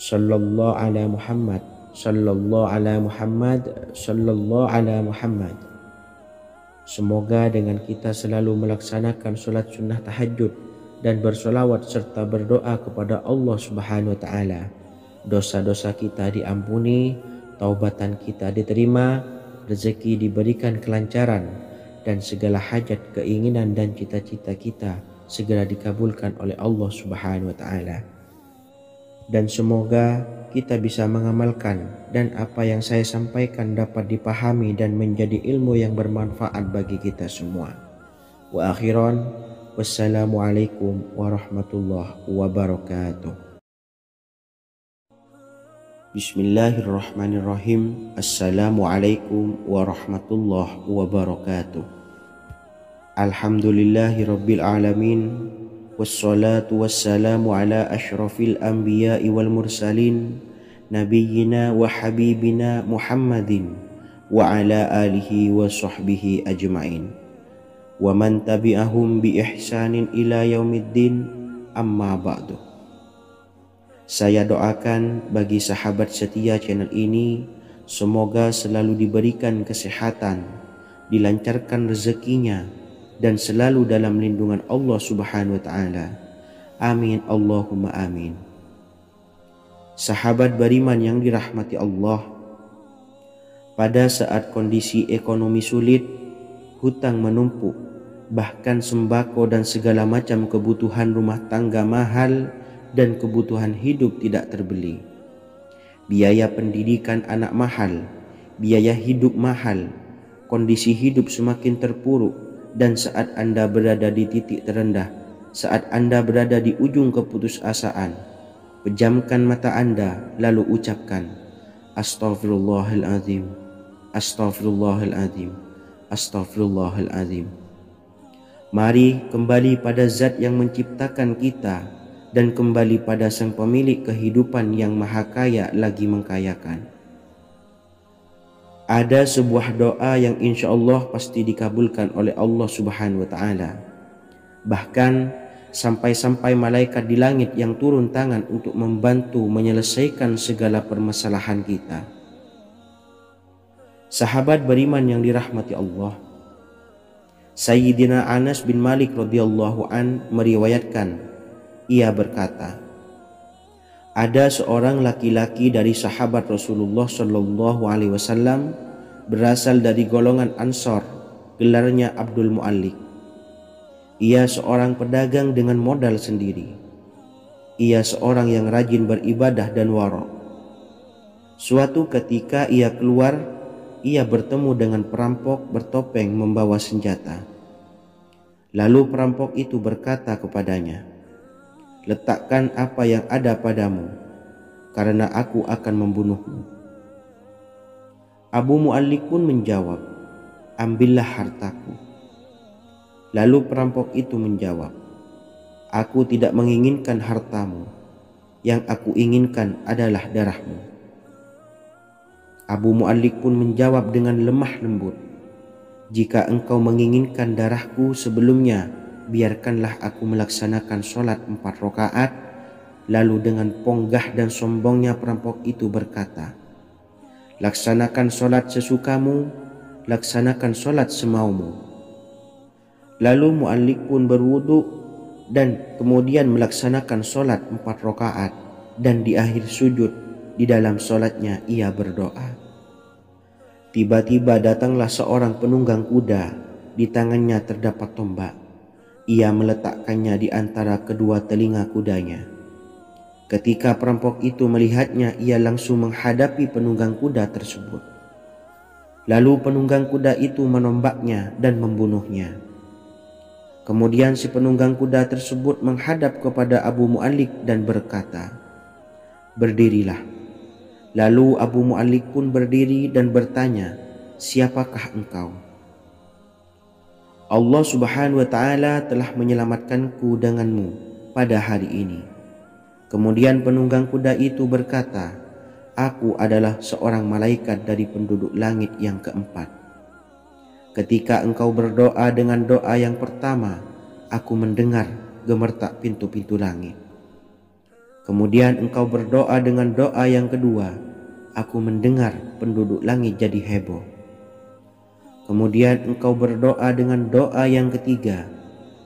Sallallahu ala Muhammad, sallallahu ala Muhammad, sallallahu ala Muhammad. Semoga dengan kita selalu melaksanakan sholat sunnah tahajud dan bersolawat serta berdoa kepada Allah Subhanahu wa taala, dosa-dosa kita diampuni, taubatan kita diterima, rezeki diberikan kelancaran, dan segala hajat, keinginan dan cita-cita kita segera dikabulkan oleh Allah Subhanahu wa taala. Dan semoga kita bisa mengamalkan dan apa yang saya sampaikan dapat dipahami dan menjadi ilmu yang bermanfaat bagi kita semua. Wa akhiran, wassalamualaikum warahmatullahi wabarakatuh. Bismillahirrahmanirrahim. Assalamualaikum warahmatullahi wabarakatuh. Alhamdulillahi rabbil alamin. Wassalatu wassalamu ala ashrafil anbiya'i wal mursalin, nabiyyina wa habibina Muhammadin wa ala alihi wa sahbihi ajma'in, wa man tabi'ahum bi ihsanin ila yaumiddin, amma ba'du. Saya doakan bagi sahabat setia channel ini, semoga selalu diberikan kesehatan, dilancarkan rezekinya, dan selalu dalam lindungan Allah Subhanahu wa taala. Amin Allahumma amin. Sahabat beriman yang dirahmati Allah, pada saat kondisi ekonomi sulit, hutang menumpuk, bahkan sembako dan segala macam kebutuhan rumah tangga mahal dan kebutuhan hidup tidak terbeli. Biaya pendidikan anak mahal, biaya hidup mahal, kondisi hidup semakin terpuruk, dan saat Anda berada di titik terendah, saat Anda berada di ujung keputusasaan, pejamkan mata Anda lalu ucapkan Astaghfirullahaladzim, Astaghfirullahaladzim, Astaghfirullahaladzim. Mari kembali pada Zat yang menciptakan kita dan kembali pada Sang Pemilik kehidupan yang Maha Kaya lagi mengkayakan. Ada sebuah doa yang insya Allah pasti dikabulkan oleh Allah Subhanahu wa taala. Bahkan sampai-sampai malaikat di langit yang turun tangan untuk membantu menyelesaikan segala permasalahan kita. Sahabat beriman yang dirahmati Allah, Sayyidina Anas bin Malik radhiyallahu an meriwayatkan, ia berkata, ada seorang laki-laki dari sahabat Rasulullah Shallallahu Alaihi Wasallam berasal dari golongan Ansor, gelarnya Abdul Mu'allik. Ia seorang pedagang dengan modal sendiri. Ia seorang yang rajin beribadah dan wara'. Suatu ketika ia keluar, ia bertemu dengan perampok bertopeng membawa senjata. Lalu perampok itu berkata kepadanya, letakkan apa yang ada padamu, karena aku akan membunuhmu. Abu Mu'allik pun menjawab, ambillah hartaku. Lalu perampok itu menjawab, aku tidak menginginkan hartamu, yang aku inginkan adalah darahmu. Abu Mu'allik pun menjawab dengan lemah lembut, jika engkau menginginkan darahku sebelumnya, biarkanlah aku melaksanakan sholat 4 rakaat. Lalu dengan ponggah dan sombongnya perampok itu berkata, Laksanakan solat sesukamu, laksanakan solat semaumu. Lalu mu'allik pun berwudu dan kemudian melaksanakan solat 4 rakaat, dan di akhir sujud di dalam solatnya ia berdoa. Tiba-tiba datanglah seorang penunggang kuda, di tangannya terdapat tombak. Ia meletakkannya di antara kedua telinga kudanya. Ketika perampok itu melihatnya, ia langsung menghadapi penunggang kuda tersebut. Lalu penunggang kuda itu menombaknya dan membunuhnya. Kemudian si penunggang kuda tersebut menghadap kepada Abu Mu'allik dan berkata, "Berdirilah." Lalu Abu Mu'allik pun berdiri dan bertanya, "Siapakah engkau?" "Allah Subhanahu wa ta'ala telah menyelamatkanku denganmu pada hari ini." Kemudian penunggang kuda itu berkata, "Aku adalah seorang malaikat dari penduduk langit yang keempat. Ketika engkau berdoa dengan doa yang pertama, aku mendengar gemertak pintu-pintu langit. Kemudian engkau berdoa dengan doa yang kedua, aku mendengar penduduk langit jadi heboh. Kemudian engkau berdoa dengan doa yang ketiga,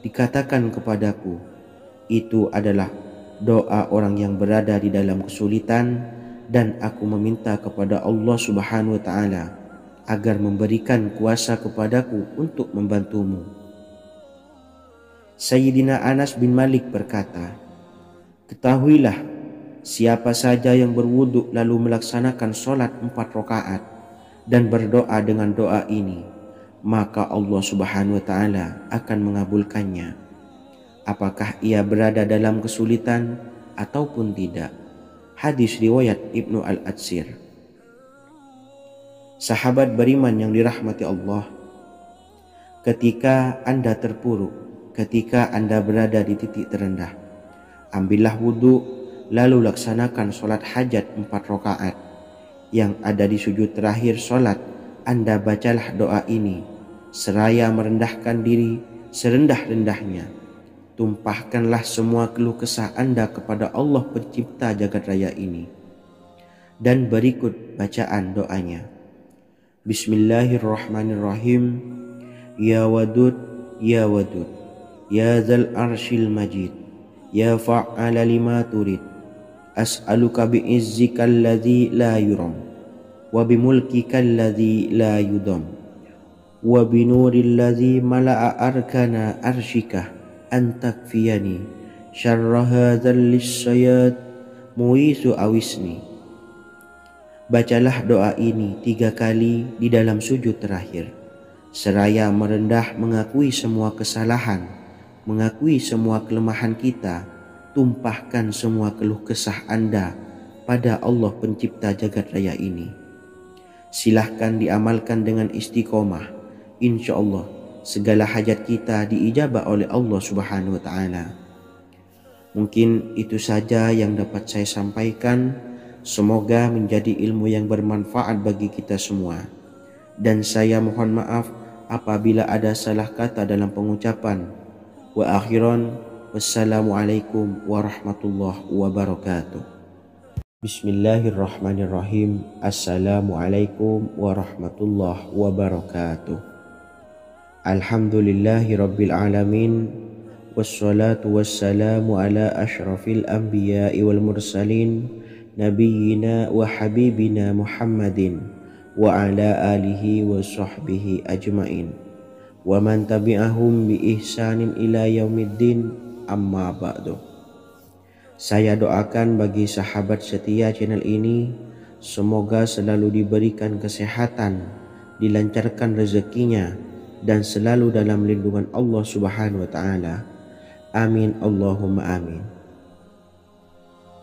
dikatakan kepadaku, itu adalah doa orang yang berada di dalam kesulitan, dan aku meminta kepada Allah Subhanahu wa ta'ala agar memberikan kuasa kepadaku untuk membantumu." Sayyidina Anas bin Malik berkata, "Ketahuilah, siapa saja yang berwudu lalu melaksanakan solat 4 rakaat dan berdoa dengan doa ini, maka Allah Subhanahu wa ta'ala akan mengabulkannya, apakah ia berada dalam kesulitan ataupun tidak." Hadis riwayat Ibnu Al-Atsir. Sahabat beriman yang dirahmati Allah, ketika Anda terpuruk, ketika Anda berada di titik terendah, ambillah wudu, lalu laksanakan solat hajat 4 rakaat. Yang ada di sujud terakhir solat, Anda bacalah doa ini, seraya merendahkan diri serendah-rendahnya. Tumpahkanlah semua keluh kesah Anda kepada Allah pencipta jagat raya ini. Dan berikut bacaan doanya. Bismillahirrahmanirrahim. Ya Wadud, Ya Wadud, Ya Dzal Arsyil Majid, Ya Fa'ala lima turid, as'aluka bi'izzikal ladzi la yuram, wa bimulkikal ladzi la yudam, wa binuril ladzi mala'a arkana arsyikah, an takfiyani syarra hadzal lisyayat muisu awisni. Bacalah doa ini 3 kali di dalam sujud terakhir, seraya merendah mengakui semua kesalahan, mengakui semua kelemahan kita. Tumpahkan semua keluh kesah Anda pada Allah pencipta jagat raya ini. Silahkan diamalkan dengan istiqomah. Insya Allah segala hajat kita diijabah oleh Allah Subhanahu wa ta'ala. Mungkin itu saja yang dapat saya sampaikan. Semoga menjadi ilmu yang bermanfaat bagi kita semua. Dan saya mohon maaf apabila ada salah kata dalam pengucapan. Wa akhiran, wassalamualaikum warahmatullahi wabarakatuh. Bismillahirrahmanirrahim. Assalamualaikum warahmatullahi wabarakatuh. Alhamdulillahi rabbil alamin, wassalatu wassalamu ala ashrafil anbiya'i wal mursalin, nabiyyina wa habibina Muhammadin wa ala alihi wa sahbihi ajmain, wa man tabi'ahum bi ihsanin ila yaumiddin, amma ba'du. Saya doakan bagi sahabat setia channel ini, semoga selalu diberikan kesehatan, dilancarkan rezekinya, dan selalu dalam lindungan Allah Subhanahu wa ta'ala. Amin Allahumma amin.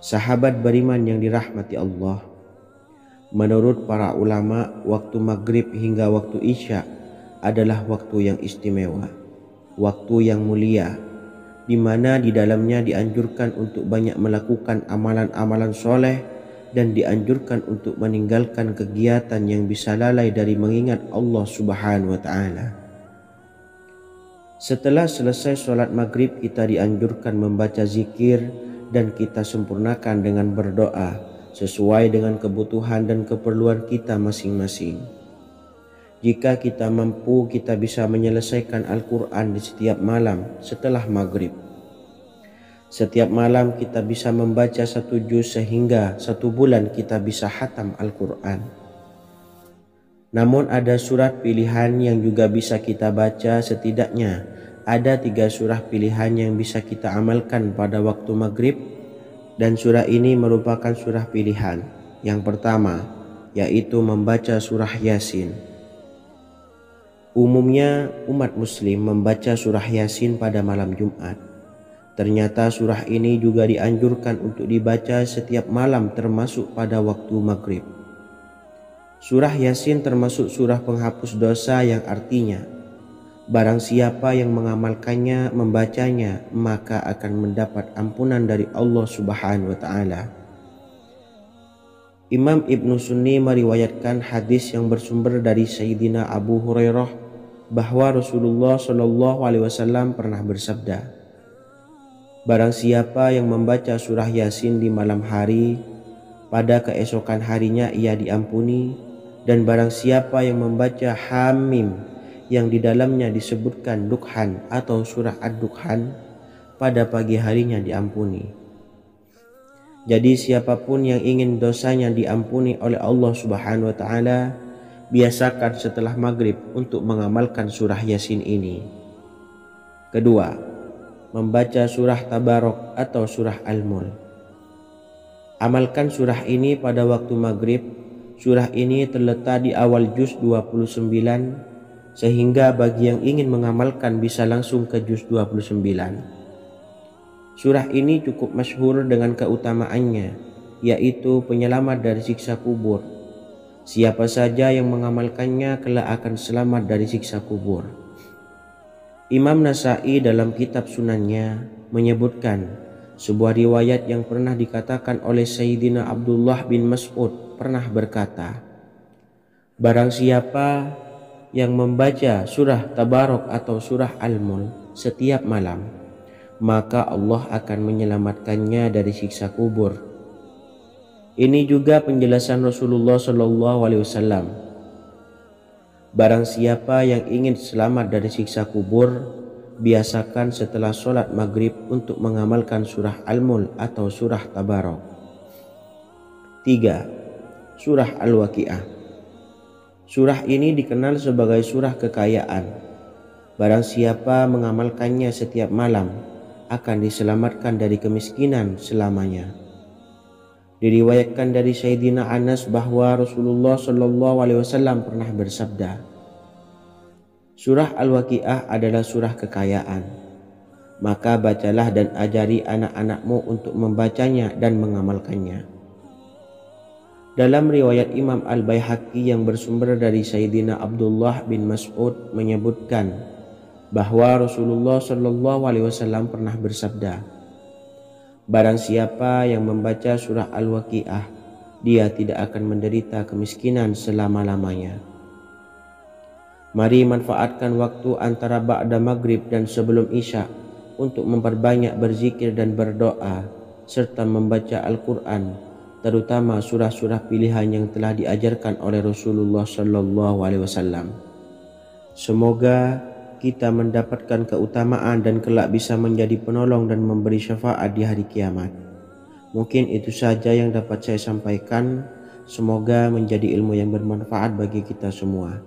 Sahabat beriman yang dirahmati Allah, menurut para ulama, waktu maghrib hingga waktu isya adalah waktu yang istimewa, waktu yang mulia, di mana di dalamnya dianjurkan untuk banyak melakukan amalan-amalan soleh dan dianjurkan untuk meninggalkan kegiatan yang bisa lalai dari mengingat Allah Subhanahu wa ta'ala. Setelah selesai sholat maghrib, kita dianjurkan membaca zikir dan kita sempurnakan dengan berdoa sesuai dengan kebutuhan dan keperluan kita masing-masing. Jika kita mampu, kita bisa menyelesaikan Al-Quran di setiap malam setelah maghrib. Setiap malam kita bisa membaca 1 juz sehingga 1 bulan kita bisa khatam Al-Quran. Namun ada surat pilihan yang juga bisa kita baca. Setidaknya ada 3 surah pilihan yang bisa kita amalkan pada waktu maghrib, dan surah ini merupakan surah pilihan. Yang pertama yaitu membaca surah Yasin. Umumnya umat muslim membaca surah Yasin pada malam Jumat. Ternyata surah ini juga dianjurkan untuk dibaca setiap malam termasuk pada waktu maghrib. Surah Yasin termasuk surah penghapus dosa yang artinya barang siapa yang mengamalkannya, membacanya, maka akan mendapat ampunan dari Allah Subhanahu wa Ta'ala. Imam Ibnu Sunni meriwayatkan hadis yang bersumber dari Sayyidina Abu Hurairah bahwa Rasulullah SAW pernah bersabda, barang siapa yang membaca surah Yasin di malam hari, pada keesokan harinya ia diampuni, dan barang siapa yang membaca Hamim yang di dalamnya disebutkan Dukhan atau surah Ad-Dukhan, pada pagi harinya diampuni. Jadi siapapun yang ingin dosanya diampuni oleh Allah Subhanahu wa Ta'ala, biasakan setelah maghrib untuk mengamalkan surah Yasin ini. Kedua, membaca surah Tabarok atau surah Al-Mulk. Amalkan surah ini pada waktu maghrib. Surah ini terletak di awal juz 29, sehingga bagi yang ingin mengamalkan bisa langsung ke juz 29. Surah ini cukup masyhur dengan keutamaannya, yaitu penyelamat dari siksa kubur. Siapa saja yang mengamalkannya kelak akan selamat dari siksa kubur. Imam Nasa'i dalam kitab Sunannya menyebutkan sebuah riwayat yang pernah dikatakan oleh Sayyidina Abdullah bin Mas'ud pernah berkata, barang siapa yang membaca surah Tabarok atau surah Al-Mulk setiap malam, maka Allah akan menyelamatkannya dari siksa kubur. Ini juga penjelasan Rasulullah SAW. Barang siapa yang ingin selamat dari siksa kubur, biasakan setelah sholat maghrib untuk mengamalkan surah Al-Mulk atau surah Tabarok. 3. Surah Al-Waqi'ah. Surah ini dikenal sebagai surah kekayaan. Barang siapa mengamalkannya setiap malam akan diselamatkan dari kemiskinan selamanya. Diriwayatkan dari Sayyidina Anas bahwa Rasulullah SAW pernah bersabda, surah Al-Waqi'ah adalah surah kekayaan. Maka bacalah dan ajari anak-anakmu untuk membacanya dan mengamalkannya. Dalam riwayat Imam Al-Baihaqi yang bersumber dari Sayyidina Abdullah bin Mas'ud menyebutkan bahwa Rasulullah SAW pernah bersabda, barang siapa yang membaca surah Al-Waqi'ah, dia tidak akan menderita kemiskinan selama-lamanya. Mari manfaatkan waktu antara ba'da maghrib dan sebelum isya untuk memperbanyak berzikir dan berdoa serta membaca Al-Quran, terutama surah-surah pilihan yang telah diajarkan oleh Rasulullah SAW. Semoga kita mendapatkan keutamaan dan kelak bisa menjadi penolong dan memberi syafaat di hari kiamat. Mungkin itu saja yang dapat saya sampaikan. Semoga menjadi ilmu yang bermanfaat bagi kita semua.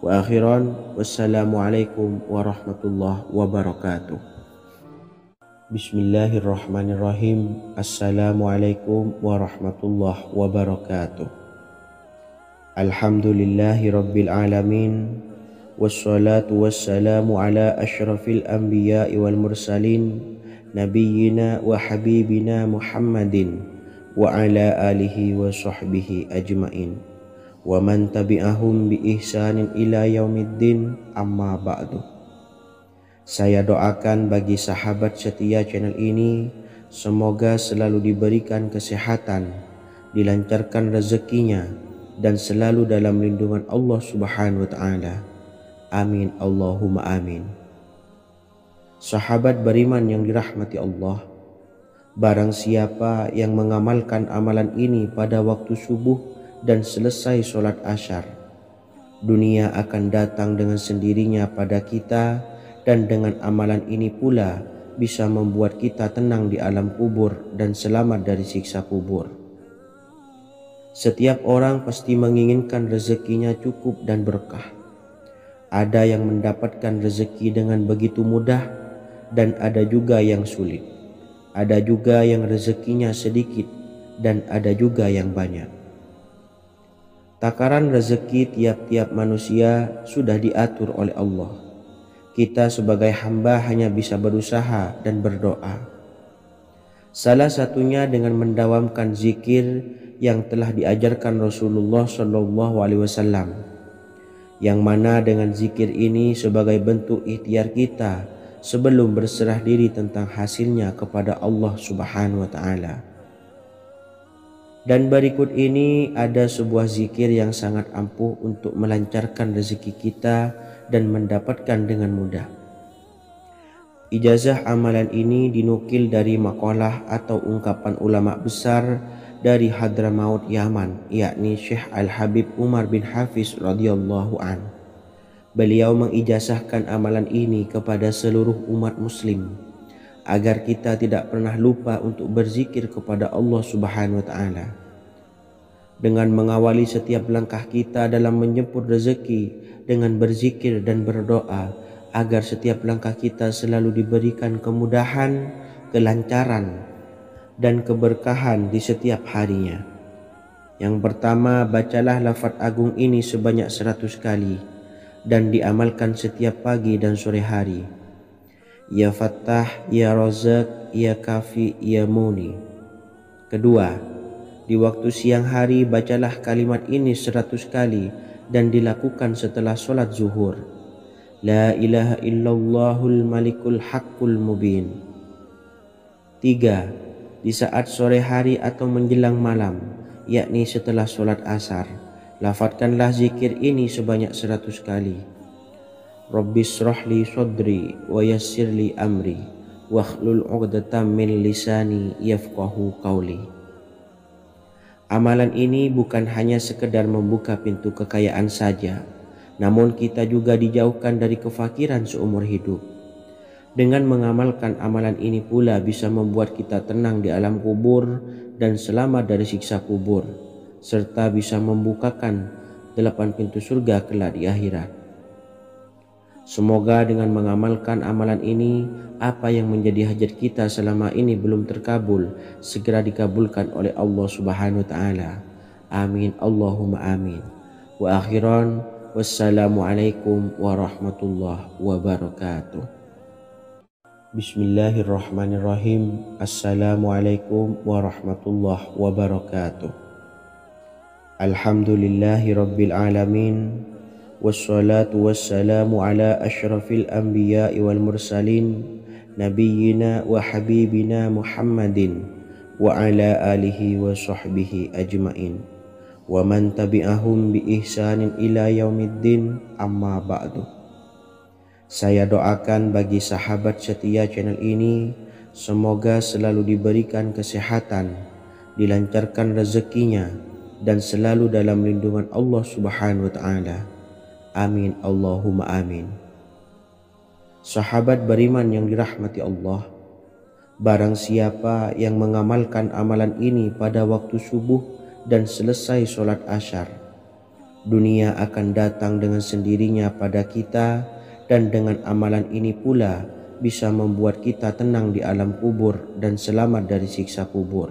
Wa akhiran, wassalamualaikum warahmatullahi wabarakatuh. Bismillahirrahmanirrahim. Assalamualaikum warahmatullahi wabarakatuh. Alhamdulillahi rabbil alamin. Wassalatu wassalamu ala ashrafil anbiya'i wal mursalin, nabiyyina wa habibina Muhammadin wa ala alihi wa sahbihi ajmain, wa man tabi'ahum bi ihsanin ila yaumiddin, amma ba'du. Saya doakan bagi sahabat setia channel ini, semoga selalu diberikan kesehatan, dilancarkan rezekinya, dan selalu dalam lindungan Allah Subhanahu wa Ta'ala. Amin Allahumma amin. Sahabat beriman yang dirahmati Allah, Barang siapa yang mengamalkan amalan ini pada waktu subuh dan selesai sholat asyar, dunia akan datang dengan sendirinya pada kita, dan dengan amalan ini pula bisa membuat kita tenang di alam kubur dan selamat dari siksa kubur. Setiap orang pasti menginginkan rezekinya cukup dan berkah. Ada yang mendapatkan rezeki dengan begitu mudah, dan ada juga yang sulit. Ada juga yang rezekinya sedikit, dan ada juga yang banyak. Takaran rezeki tiap-tiap manusia sudah diatur oleh Allah. Kita sebagai hamba hanya bisa berusaha dan berdoa. Salah satunya dengan mendawamkan zikir yang telah diajarkan Rasulullah SAW, yang mana dengan zikir ini sebagai bentuk ikhtiar kita sebelum berserah diri tentang hasilnya kepada Allah Subhanahu wa Ta'ala. Dan berikut ini ada sebuah zikir yang sangat ampuh untuk melancarkan rezeki kita dan mendapatkan dengan mudah. Ijazah amalan ini dinukil dari makalah atau ungkapan ulama besar dari Hadramaut Yaman, yakni Syekh Al-Habib Umar bin Hafiz radhiyallahu an. Beliau mengijazahkan amalan ini kepada seluruh umat muslim agar kita tidak pernah lupa untuk berzikir kepada Allah Subhanahu wa Ta'ala. Dengan mengawali setiap langkah kita dalam menjemput rezeki dengan berzikir dan berdoa agar setiap langkah kita selalu diberikan kemudahan, kelancaran, dan keberkahan di setiap harinya. Yang pertama, bacalah lafaz agung ini sebanyak 100 kali dan diamalkan setiap pagi dan sore hari. Ya Fattah, Ya Razak, Ya Kafi, Ya Muni. Kedua, di waktu siang hari bacalah kalimat ini 100 kali dan dilakukan setelah sholat zuhur. La ilaha illallahul malikul haqqul mubin. 3. Di saat sore hari atau menjelang malam, yakni setelah sholat asar, lafadzkanlah zikir ini sebanyak 100 kali. Rabbis shrahli sodri wa yassirli amri wakhlul 'uqdatam min lisani yafqahu qawli. Amalan ini bukan hanya sekedar membuka pintu kekayaan saja, namun kita juga dijauhkan dari kefakiran seumur hidup. Dengan mengamalkan amalan ini pula bisa membuat kita tenang di alam kubur dan selamat dari siksa kubur, serta bisa membukakan 8 pintu surga kelak di akhirat. Semoga dengan mengamalkan amalan ini, apa yang menjadi hajat kita selama ini belum terkabul, segera dikabulkan oleh Allah Subhanahu wa Ta'ala. Amin, Allahumma amin. Wa akhiran, wassalamualaikum warahmatullahi wabarakatuh. Bismillahirrahmanirrahim. Assalamualaikum warahmatullahi wabarakatuh. Alhamdulillahi rabbil alamin. Wassalatu wassalamu ala ashrafil anbiya'i wal mursalin nabiyyina wa habibina Muhammadin wa ala alihi wa sahbihi ajmain wa man tabi'ahum bi ihsanin ila yaumiddin, amma ba'du. Saya doakan bagi sahabat setia channel ini, semoga selalu diberikan kesehatan, dilancarkan rezekinya, dan selalu dalam lindungan Allah Subhanahu wa Ta'ala. Amin, Allahumma amin. Sahabat beriman yang dirahmati Allah, barang siapa yang mengamalkan amalan ini pada waktu subuh dan selesai sholat asyar, dunia akan datang dengan sendirinya pada kita, dan dengan amalan ini pula bisa membuat kita tenang di alam kubur dan selamat dari siksa kubur.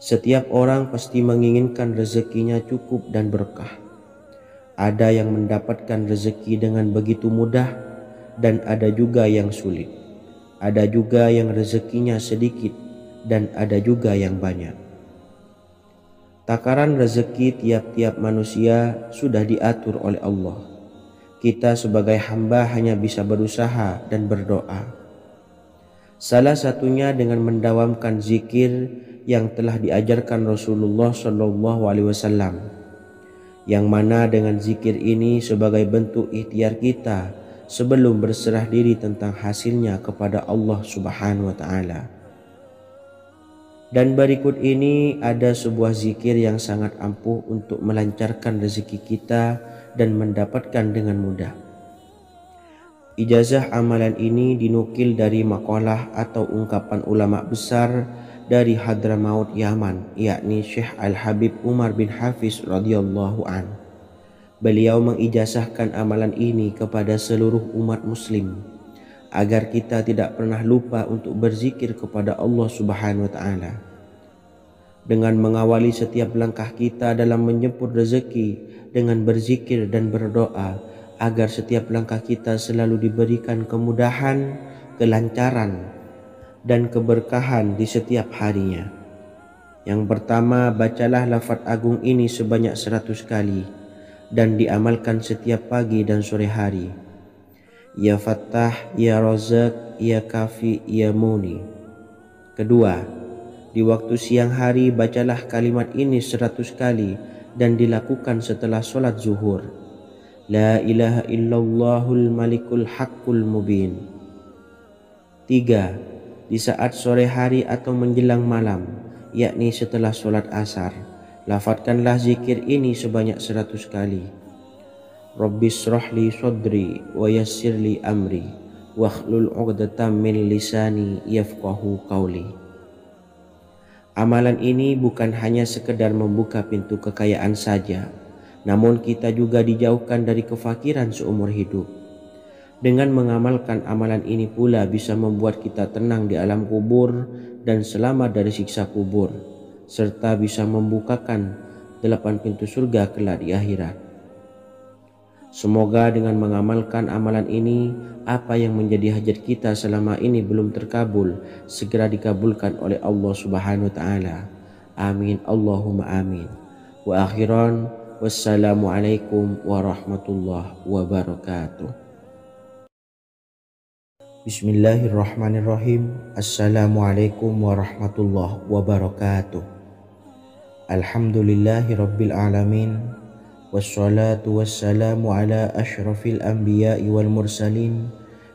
Setiap orang pasti menginginkan rezekinya cukup dan berkah. Ada yang mendapatkan rezeki dengan begitu mudah, dan ada juga yang sulit. Ada juga yang rezekinya sedikit, dan ada juga yang banyak. Takaran rezeki tiap-tiap manusia sudah diatur oleh Allah. Kita sebagai hamba hanya bisa berusaha dan berdoa. Salah satunya dengan mendawamkan zikir yang telah diajarkan Rasulullah SAW, yang mana dengan zikir ini sebagai bentuk ikhtiar kita sebelum berserah diri tentang hasilnya kepada Allah Subhanahu wa Ta'ala. Dan berikut ini ada sebuah zikir yang sangat ampuh untuk melancarkan rezeki kita dan mendapatkan dengan mudah. Ijazah amalan ini dinukil dari makalah atau ungkapan ulama besar dari Hadramaut Yaman, yakni Syekh Al-Habib Umar bin Hafiz radhiyallahu an. Beliau mengijazahkan amalan ini kepada seluruh umat muslim agar kita tidak pernah lupa untuk berzikir kepada Allah Subhanahu wa taala. Dengan mengawali setiap langkah kita dalam menjemput rezeki dengan berzikir dan berdoa agar setiap langkah kita selalu diberikan kemudahan, kelancaran, dan keberkahan di setiap harinya. Yang pertama, bacalah lafaz agung ini sebanyak 100 kali dan diamalkan setiap pagi dan sore hari. Ya Fattah, Ya Razak, Ya Kafi, Ya Muni. Kedua, di waktu siang hari bacalah kalimat ini 100 kali dan dilakukan setelah sholat zuhur. La ilaha illallahul malikul haqqul mubin. 3. Di saat sore hari atau menjelang malam, yakni setelah sholat asar, lafadzkanlah zikir ini sebanyak 100 kali. Rabbis shrahli sadri wa yassirli amri wakhlul 'uqdatam min lisani yafqahu qawli. Amalan ini bukan hanya sekedar membuka pintu kekayaan saja, namun kita juga dijauhkan dari kefakiran seumur hidup. Dengan mengamalkan amalan ini pula bisa membuat kita tenang di alam kubur dan selamat dari siksa kubur, serta bisa membukakan 8 pintu surga kelak di akhirat. Semoga dengan mengamalkan amalan ini, apa yang menjadi hajat kita selama ini belum terkabul, segera dikabulkan oleh Allah Subhanahu wa taala. Amin Allahumma amin. Wa akhiran, wassalamualaikum warahmatullahi wabarakatuh. Bismillahirrahmanirrahim. Assalamualaikum warahmatullahi wabarakatuh. Alhamdulillahi rabbil alamin. Wassalatu wassalamu ala ashrafil anbiya'i wal mursalin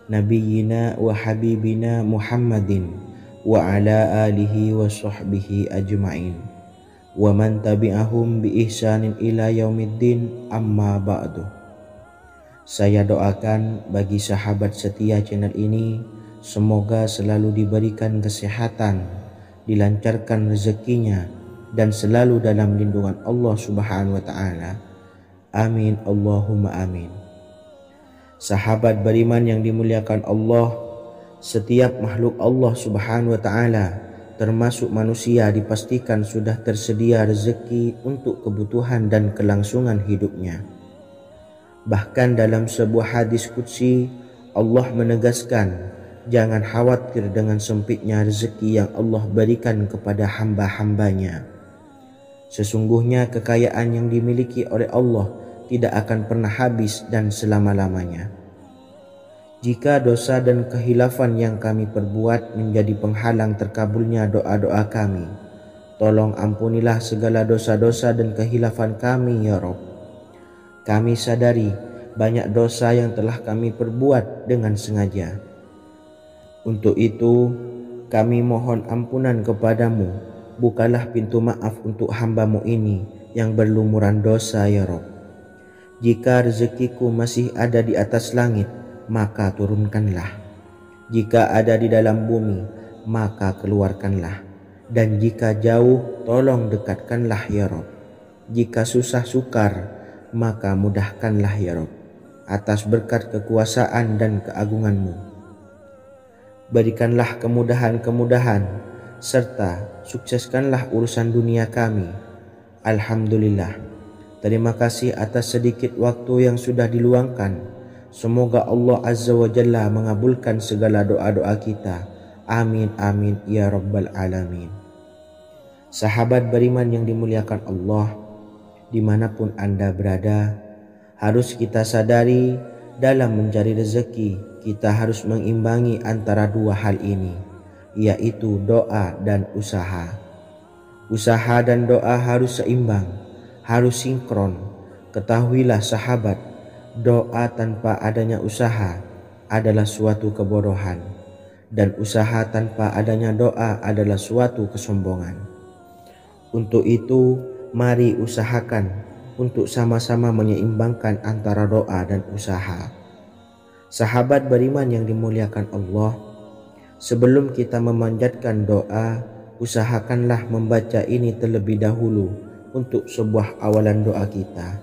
nabiyyina wa habibina Muhammadin wa ala alihi wa sahbihi ajma'in wa man tabi'ahum bi ihsanin ila yaumiddin, amma ba'du. Saya doakan bagi sahabat setia channel ini, semoga selalu diberikan kesehatan, dilancarkan rezekinya, dan selalu dalam lindungan Allah Subhanahu wa ta'ala. Amin Allahumma amin. Sahabat beriman yang dimuliakan Allah, setiap makhluk Allah Subhanahu wa ta'ala termasuk manusia dipastikan sudah tersedia rezeki untuk kebutuhan dan kelangsungan hidupnya. Bahkan dalam sebuah hadis qudsi, Allah menegaskan, jangan khawatir dengan sempitnya rezeki yang Allah berikan kepada hamba-hambanya. Sesungguhnya kekayaan yang dimiliki oleh Allah tidak akan pernah habis dan selama-lamanya. Jika dosa dan kehilafan yang kami perbuat menjadi penghalang terkabulnya doa-doa kami, tolong ampunilah segala dosa-dosa dan kehilafan kami ya Rabb. Kami sadari banyak dosa yang telah kami perbuat dengan sengaja. Untuk itu kami mohon ampunan kepadamu. Bukalah pintu maaf untuk hamba-Mu ini yang berlumuran dosa ya Rabb. Jika rezekiku masih ada di atas langit, maka turunkanlah. Jika ada di dalam bumi, maka keluarkanlah. Dan jika jauh, tolong dekatkanlah ya Rabb. Jika susah sukar, maka mudahkanlah ya Rabb, atas berkat kekuasaan dan keagungan-Mu. Berikanlah kemudahan-kemudahan, serta sukseskanlah urusan dunia kami. Alhamdulillah. Terima kasih atas sedikit waktu yang sudah diluangkan. Semoga Allah Azza wa Jalla mengabulkan segala doa-doa kita. Amin amin ya rabbal alamin. Sahabat beriman yang dimuliakan Allah, dimanapun Anda berada, harus kita sadari dalam mencari rezeki kita harus mengimbangi antara dua hal ini, yaitu doa dan usaha. Usaha dan doa harus seimbang, harus sinkron. Ketahuilah sahabat, doa tanpa adanya usaha adalah suatu kebodohan, dan usaha tanpa adanya doa adalah suatu kesombongan. Untuk itu, mari usahakan untuk sama-sama menyeimbangkan antara doa dan usaha. Sahabat beriman yang dimuliakan Allah, sebelum kita memanjatkan doa, usahakanlah membaca ini terlebih dahulu untuk sebuah awalan doa kita.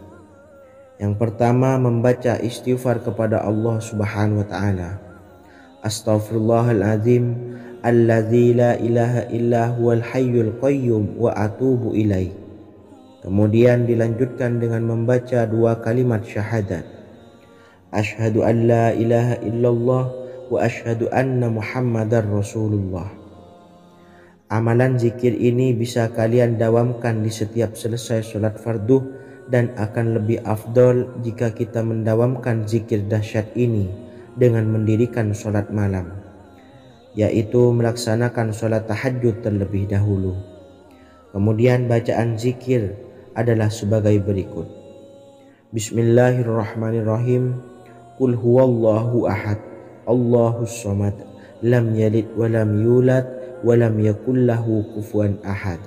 Yang pertama, membaca istighfar kepada Allah Subhanahu wa taala. Astaghfirullahaladzim alladzi la ilaha illa huwal hayyul qayyum wa atubu ilaih. Kemudian dilanjutkan dengan membaca 2 kalimat syahadat. Asyhadu an la ilaha illallah wa asyhadu anna Muhammadar Rasulullah. Amalan zikir ini bisa kalian dawamkan di setiap selesai sholat fardu dan akan lebih afdol jika kita mendawamkan zikir dahsyat ini dengan mendirikan sholat malam, yaitu melaksanakan sholat tahajud terlebih dahulu. Kemudian bacaan zikir adalah sebagai berikut. Bismillahirrahmanirrahim. Qul huwallahu ahad, Allahus samad, lam yalid wa lam yulad wa lam yakul lahu kufuwan ahad.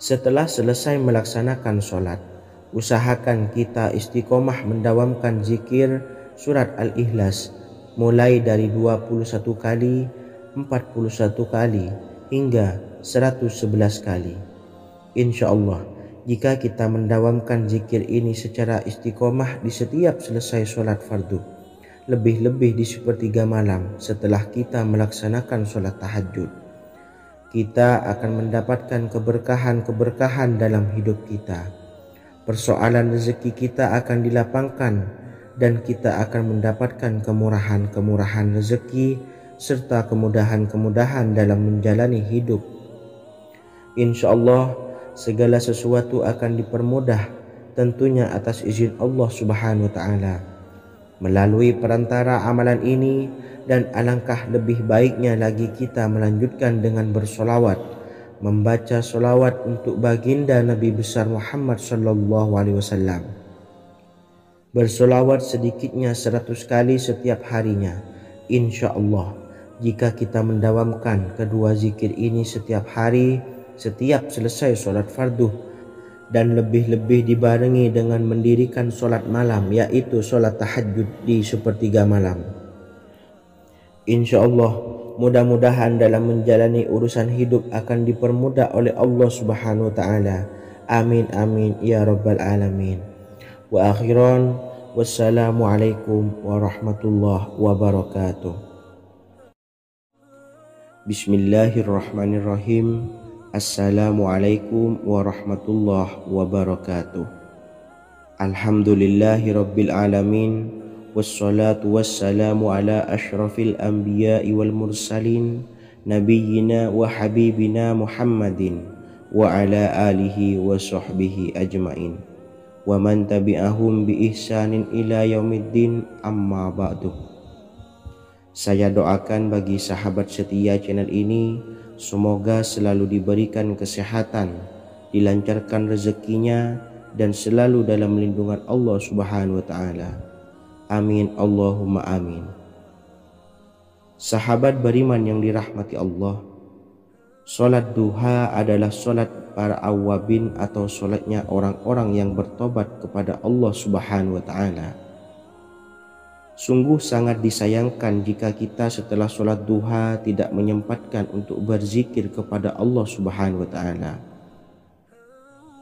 Setelah selesai melaksanakan sholat, usahakan kita istiqomah mendawamkan zikir surat Al-Ikhlas mulai dari 21 kali, 41 kali, hingga 111 kali. Insya Allah, jika kita mendawamkan zikir ini secara istiqomah di setiap selesai sholat fardu, lebih-lebih di sepertiga malam setelah kita melaksanakan sholat tahajud, kita akan mendapatkan keberkahan-keberkahan dalam hidup kita. Persoalan rezeki kita akan dilapangkan dan kita akan mendapatkan kemurahan-kemurahan rezeki serta kemudahan-kemudahan dalam menjalani hidup. Insya Allah segala sesuatu akan dipermudah, tentunya atas izin Allah Subhanahu wa taala. Melalui perantara amalan ini, dan alangkah lebih baiknya lagi kita melanjutkan dengan bersolawat, membaca solawat untuk baginda Nabi besar Muhammad sallallahu alaihi wasallam. Bersolawat sedikitnya 100 kali setiap harinya. Insya Allah, jika kita mendawamkan kedua zikir ini setiap hari, setiap selesai sholat fardu, dan lebih-lebih dibarengi dengan mendirikan sholat malam, yaitu sholat tahajud di sepertiga malam, insya Allah mudah-mudahan dalam menjalani urusan hidup akan dipermudah oleh Allah Subhanahu wa ta'ala. Amin amin ya rabbal alamin. Wa akhiran, wassalamualaikum warahmatullahi wabarakatuh. Bismillahirrahmanirrahim. Assalamualaikum warahmatullahi wabarakatuh. Alhamdulillahi rabbil alamin, wassalatu wassalamu ala ashrafil anbiya'i wal mursalin, nabiyyina wa habibina Muhammadin wa ala alihi wa sahbihi ajmain, wa man tabi'ahum bi ihsanin ila yaumiddin, amma ba'du. Saya doakan bagi sahabat setia channel ini, semoga selalu diberikan kesehatan, dilancarkan rezekinya, dan selalu dalam lindungan Allah Subhanahu wa ta'ala. Amin Allahumma amin. Sahabat beriman yang dirahmati Allah, sholat duha adalah sholat para awabin atau sholatnya orang-orang yang bertobat kepada Allah Subhanahu wa ta'ala. Sungguh sangat disayangkan jika kita setelah sholat duha tidak menyempatkan untuk berzikir kepada Allah Subhanahu wa ta'ala.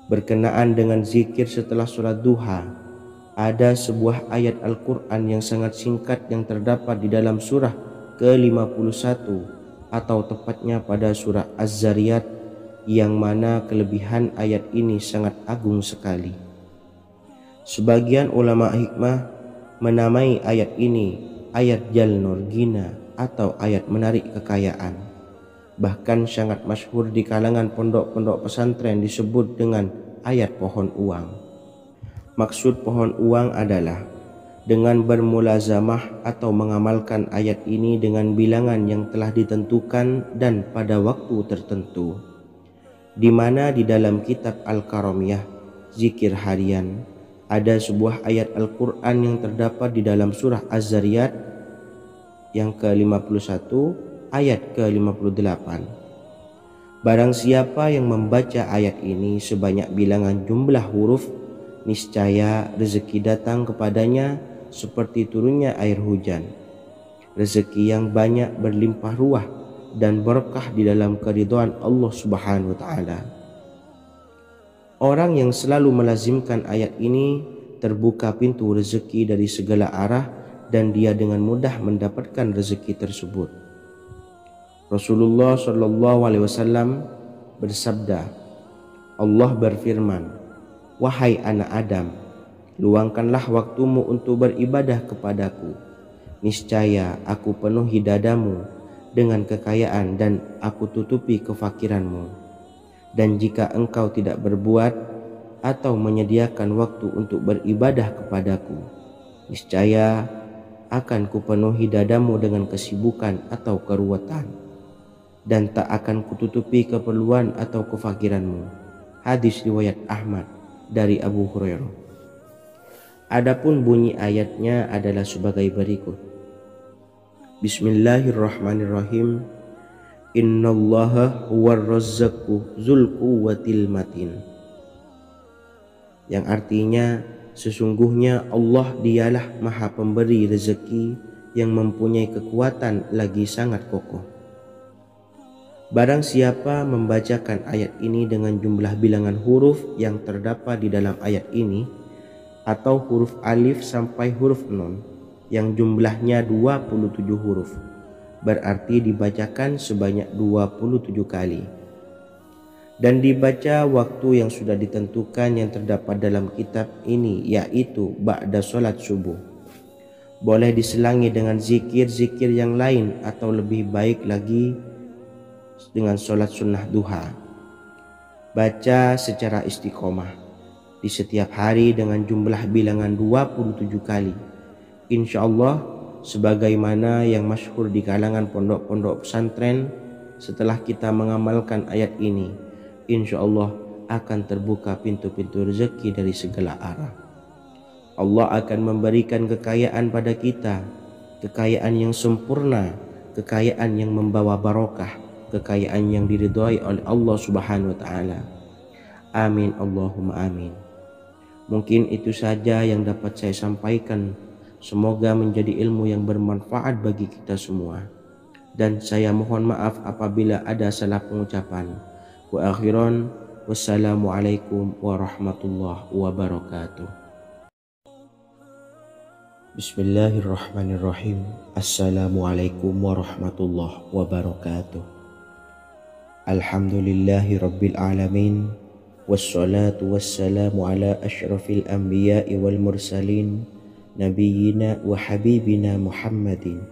Berkenaan dengan zikir setelah sholat duha, ada sebuah ayat Al-Quran yang sangat singkat yang terdapat di dalam surah ke-51 atau tepatnya pada surah Az-Zariyat, yang mana kelebihan ayat ini sangat agung sekali. Sebagian ulama hikmah menamai ayat ini ayat Jalnur Gina atau ayat menarik kekayaan. Bahkan sangat masyhur di kalangan pondok-pondok pesantren disebut dengan ayat pohon uang. Maksud pohon uang adalah dengan bermulazamah atau mengamalkan ayat ini dengan bilangan yang telah ditentukan dan pada waktu tertentu, di mana di dalam kitab Al-Karamiyah zikir harian ada sebuah ayat Al-Quran yang terdapat di dalam surah Az-Zariyat yang ke-51 ayat ke-58. Barang siapa yang membaca ayat ini sebanyak bilangan jumlah huruf, niscaya rezeki datang kepadanya seperti turunnya air hujan. Rezeki yang banyak berlimpah ruah dan berkah di dalam keridhaan Allah Subhanahu wa taala. Orang yang selalu melazimkan ayat ini terbuka pintu rezeki dari segala arah dan dia dengan mudah mendapatkan rezeki tersebut. Rasulullah Shallallahu Alaihi Wasallam bersabda, Allah berfirman, wahai anak Adam, luangkanlah waktumu untuk beribadah kepadaku. Niscaya aku penuhi dadamu dengan kekayaan dan aku tutupi kefakiranmu. Dan jika engkau tidak berbuat atau menyediakan waktu untuk beribadah kepadaku, niscaya akan kupenuhi dadamu dengan kesibukan atau keruwetan, dan tak akan kututupi keperluan atau kefakiranmu. Hadis riwayat Ahmad dari Abu Hurairah. Adapun bunyi ayatnya adalah sebagai berikut. Bismillahirrahmanirrahim. Innallaha huwar razzaqu dzul quwwatil matin. Yang artinya, sesungguhnya Allah dialah maha pemberi rezeki yang mempunyai kekuatan lagi sangat kokoh. Barang siapa membacakan ayat ini dengan jumlah bilangan huruf yang terdapat di dalam ayat ini, atau huruf alif sampai huruf nun yang jumlahnya 27 huruf, berarti dibacakan sebanyak 27 kali. Dan dibaca waktu yang sudah ditentukan yang terdapat dalam kitab ini, yaitu ba'da sholat subuh. Boleh diselangi dengan zikir-zikir yang lain atau lebih baik lagi dengan sholat sunnah duha. Baca secara istiqomah di setiap hari dengan jumlah bilangan 27 kali. Insya Allah, sebagaimana yang masyhur di kalangan pondok-pondok pesantren, setelah kita mengamalkan ayat ini, insya Allah akan terbuka pintu-pintu rezeki dari segala arah. Allah akan memberikan kekayaan pada kita, kekayaan yang sempurna, kekayaan yang membawa barokah, kekayaan yang diridhai oleh Allah Subhanahu wa taala. Amin Allahumma amin. Mungkin itu saja yang dapat saya sampaikan. Semoga menjadi ilmu yang bermanfaat bagi kita semua. Dan saya mohon maaf apabila ada salah pengucapan. Wa akhiran, wassalamualaikum warahmatullahi wabarakatuh. Bismillahirrahmanirrahim. Assalamualaikum warahmatullahi wabarakatuh. Alhamdulillahi rabbil alamin. Wassalatu wassalamu ala asyrafil anbiya'i wal mursalin, Nabiyyina wa habibina Muhammadin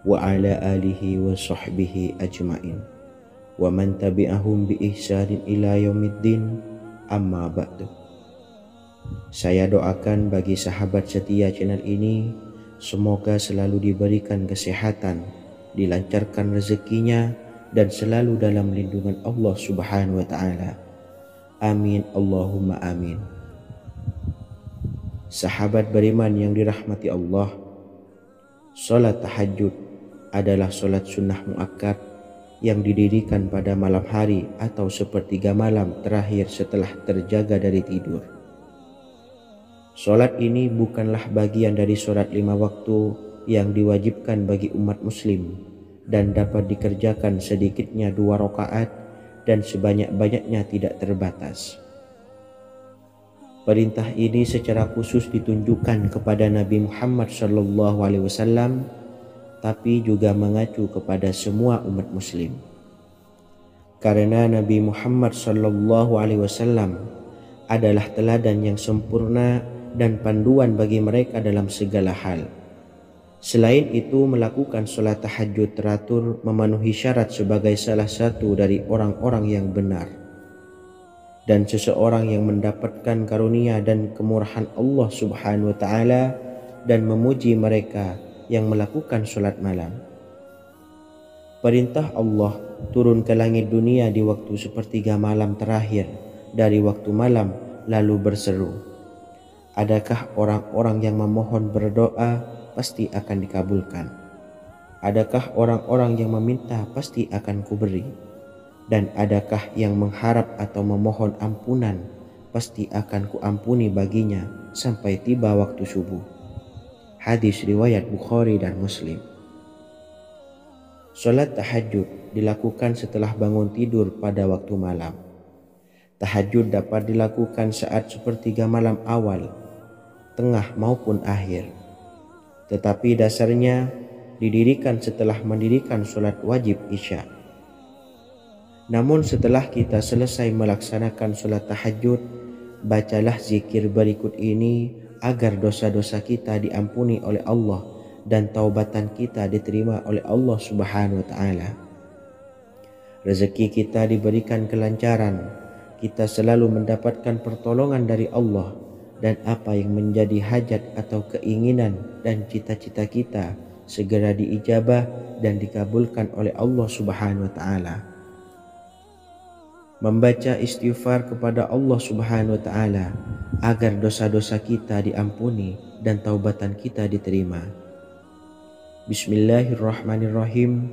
wa ala alihi wa sahbihi ajma'in wa man tabi'ahum bi ihsanin ila yaumiddin, amma ba'du. Saya doakan bagi sahabat setia channel ini, semoga selalu diberikan kesehatan, dilancarkan rezekinya, dan selalu dalam lindungan Allah Subhanahu wa ta'ala. Amin Allahumma amin. Sahabat beriman yang dirahmati Allah, sholat tahajud adalah sholat sunnah muakkad yang didirikan pada malam hari atau sepertiga malam terakhir setelah terjaga dari tidur. Sholat ini bukanlah bagian dari sholat 5 waktu yang diwajibkan bagi umat muslim dan dapat dikerjakan sedikitnya 2 rakaat dan sebanyak-banyaknya tidak terbatas. Perintah ini secara khusus ditunjukkan kepada Nabi Muhammad SAW, tapi juga mengacu kepada semua umat muslim. Karena Nabi Muhammad SAW adalah teladan yang sempurna dan panduan bagi mereka dalam segala hal. Selain itu, melakukan sholat tahajud teratur memenuhi syarat sebagai salah satu dari orang-orang yang benar. Dan seseorang yang mendapatkan karunia dan kemurahan Allah Subhanahu wa ta'ala dan memuji mereka yang melakukan sholat malam. Perintah Allah turun ke langit dunia di waktu sepertiga malam terakhir dari waktu malam, lalu berseru, adakah orang-orang yang memohon berdoa pasti akan dikabulkan. Adakah orang-orang yang meminta pasti akan kuberi? Dan adakah yang mengharap atau memohon ampunan pasti akan kuampuni baginya sampai tiba waktu subuh. Hadis riwayat Bukhari dan Muslim. Salat tahajud dilakukan setelah bangun tidur pada waktu malam. Tahajud dapat dilakukan saat sepertiga malam awal, tengah maupun akhir. Tetapi dasarnya didirikan setelah mendirikan sholat wajib Isya. Namun setelah kita selesai melaksanakan sholat tahajud, bacalah zikir berikut ini agar dosa-dosa kita diampuni oleh Allah dan taubatan kita diterima oleh Allah Subhanahu wa Ta'ala. Rezeki kita diberikan kelancaran, kita selalu mendapatkan pertolongan dari Allah, dan apa yang menjadi hajat atau keinginan dan cita-cita kita segera diijabah dan dikabulkan oleh Allah Subhanahu wa Ta'ala. Membaca istighfar kepada Allah Subhanahu wa Ta'ala agar dosa-dosa kita diampuni dan taubatan kita diterima. Bismillahirrahmanirrahim.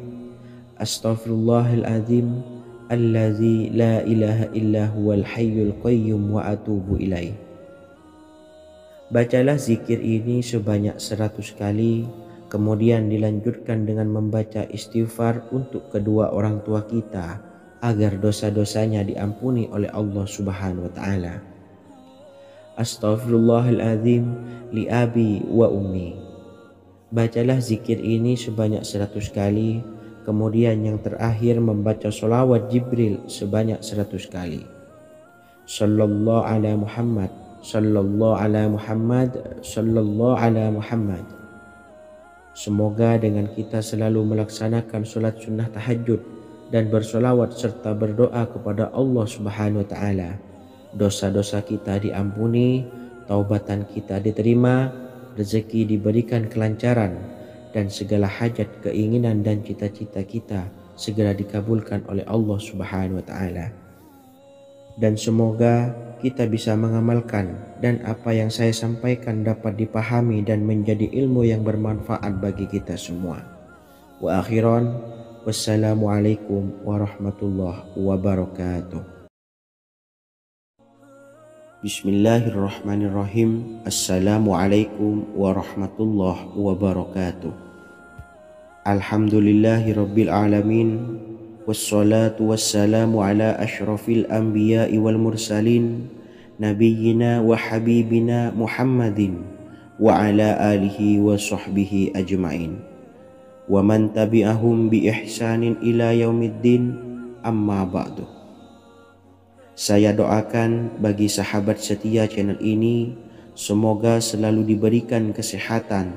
Astaghfirullahaladzim allazi la ilaha illa huwal hayyul qayyum wa atubu ilaih. Bacalah zikir ini sebanyak 100 kali, kemudian dilanjutkan dengan membaca istighfar untuk kedua orang tua kita agar dosa-dosanya diampuni oleh Allah Subhanahu wa Ta'ala. Astaghfirullahaladzim li abi wa ummi. Bacalah zikir ini sebanyak 100 kali, kemudian yang terakhir membaca sholawat Jibril sebanyak 100 kali. Sallallahu ala Muhammad, sallallahu ala Muhammad, sallallahu ala Muhammad. Semoga dengan kita selalu melaksanakan sholat sunnah tahajud dan bersolawat serta berdoa kepada Allah Subhanahu wa Ta'ala, dosa-dosa kita diampuni, taubatan kita diterima, rezeki diberikan kelancaran, dan segala hajat, keinginan dan cita-cita kita segera dikabulkan oleh Allah Subhanahu wa Ta'ala. Dan semoga kita bisa mengamalkan dan apa yang saya sampaikan dapat dipahami dan menjadi ilmu yang bermanfaat bagi kita semua. Wa akhiran, wassalamualaikum warahmatullahi wabarakatuh. Bismillahirrahmanirrahim. Assalamualaikum warahmatullahi wabarakatuh. Alhamdulillahi rabbil alamin. Wassalatu wassalamu ala ashrafil anbiya'i wal mursalin, nabiyyina wa habibina Muhammadin wa ala alihi wa sahbihi ajma'in wa man tabi'ahum bi ihsanin ila yaumiddin, amma ba'du. Saya doakan bagi sahabat setia channel ini, semoga selalu diberikan kesehatan,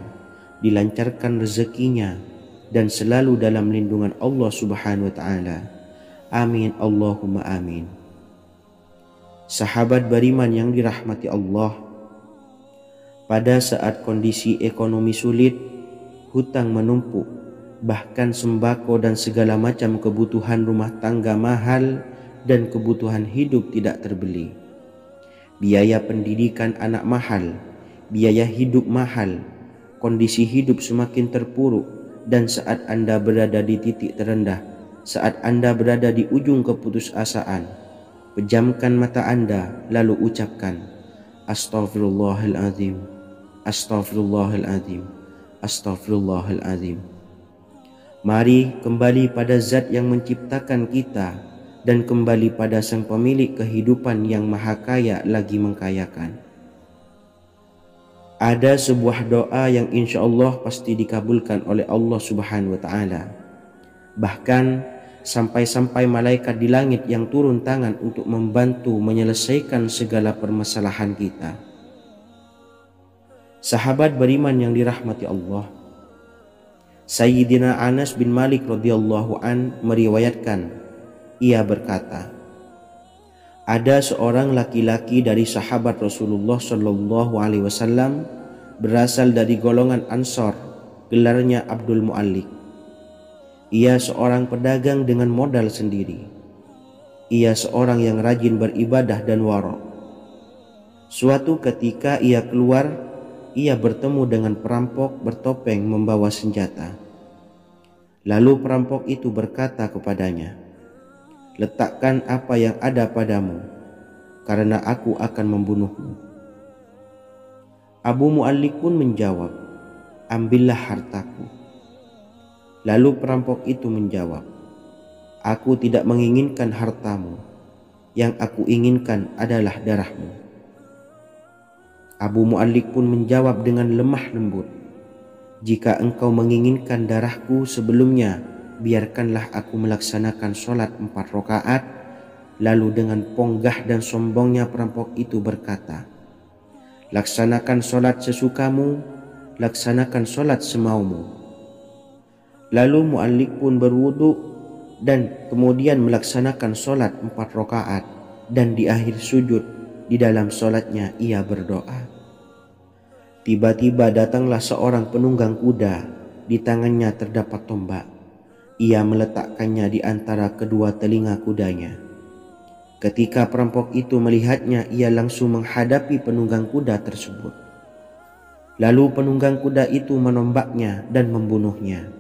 dilancarkan rezekinya, dan selalu dalam lindungan Allah Subhanahu wa Ta'ala. Amin Allahumma amin. Sahabat beriman yang dirahmati Allah, pada saat kondisi ekonomi sulit, hutang menumpuk, bahkan sembako dan segala macam kebutuhan rumah tangga mahal dan kebutuhan hidup tidak terbeli, biaya pendidikan anak mahal, biaya hidup mahal, kondisi hidup semakin terpuruk, dan saat Anda berada di titik terendah, saat Anda berada di ujung keputusasaan, pejamkan mata Anda lalu ucapkan Astaghfirullahaladzim, Astaghfirullahaladzim, Astaghfirullahaladzim. Mari kembali pada Zat yang menciptakan kita dan kembali pada Sang Pemilik kehidupan yang Maha Kaya lagi mengkayakan. Ada sebuah doa yang insya Allah pasti dikabulkan oleh Allah Subhanahu wa Ta'ala. Bahkan sampai-sampai malaikat di langit yang turun tangan untuk membantu menyelesaikan segala permasalahan kita. Sahabat beriman yang dirahmati Allah, Sayyidina Anas bin Malik radhiyallahu an meriwayatkan, ia berkata, ada seorang laki-laki dari sahabat Rasulullah Shallallahu Alaihi Wasallam berasal dari golongan Ansor, gelarnya Abdul Mu'allik. Ia seorang pedagang dengan modal sendiri. Ia seorang yang rajin beribadah dan wara'. Suatu ketika ia keluar, ia bertemu dengan perampok bertopeng membawa senjata. Lalu perampok itu berkata kepadanya, "Letakkan apa yang ada padamu, karena aku akan membunuhmu." Abu Mu'allik pun menjawab, "Ambillah hartaku." Lalu perampok itu menjawab, "Aku tidak menginginkan hartamu, yang aku inginkan adalah darahmu." Abu Mu'allik pun menjawab dengan lemah lembut, "Jika engkau menginginkan darahku sebelumnya, biarkanlah aku melaksanakan sholat 4 rakaat." Lalu dengan ponggah dan sombongnya perampok itu berkata, "Laksanakan sholat sesukamu, laksanakan sholat semaumu." Lalu Mu'allik pun berwudu dan kemudian melaksanakan sholat 4 rakaat, dan di akhir sujud di dalam sholatnya ia berdoa. Tiba-tiba datanglah seorang penunggang kuda, di tangannya terdapat tombak. Ia meletakkannya di antara kedua telinga kudanya. Ketika perampok itu melihatnya, ia langsung menghadapi penunggang kuda tersebut. Lalu penunggang kuda itu menombaknya dan membunuhnya.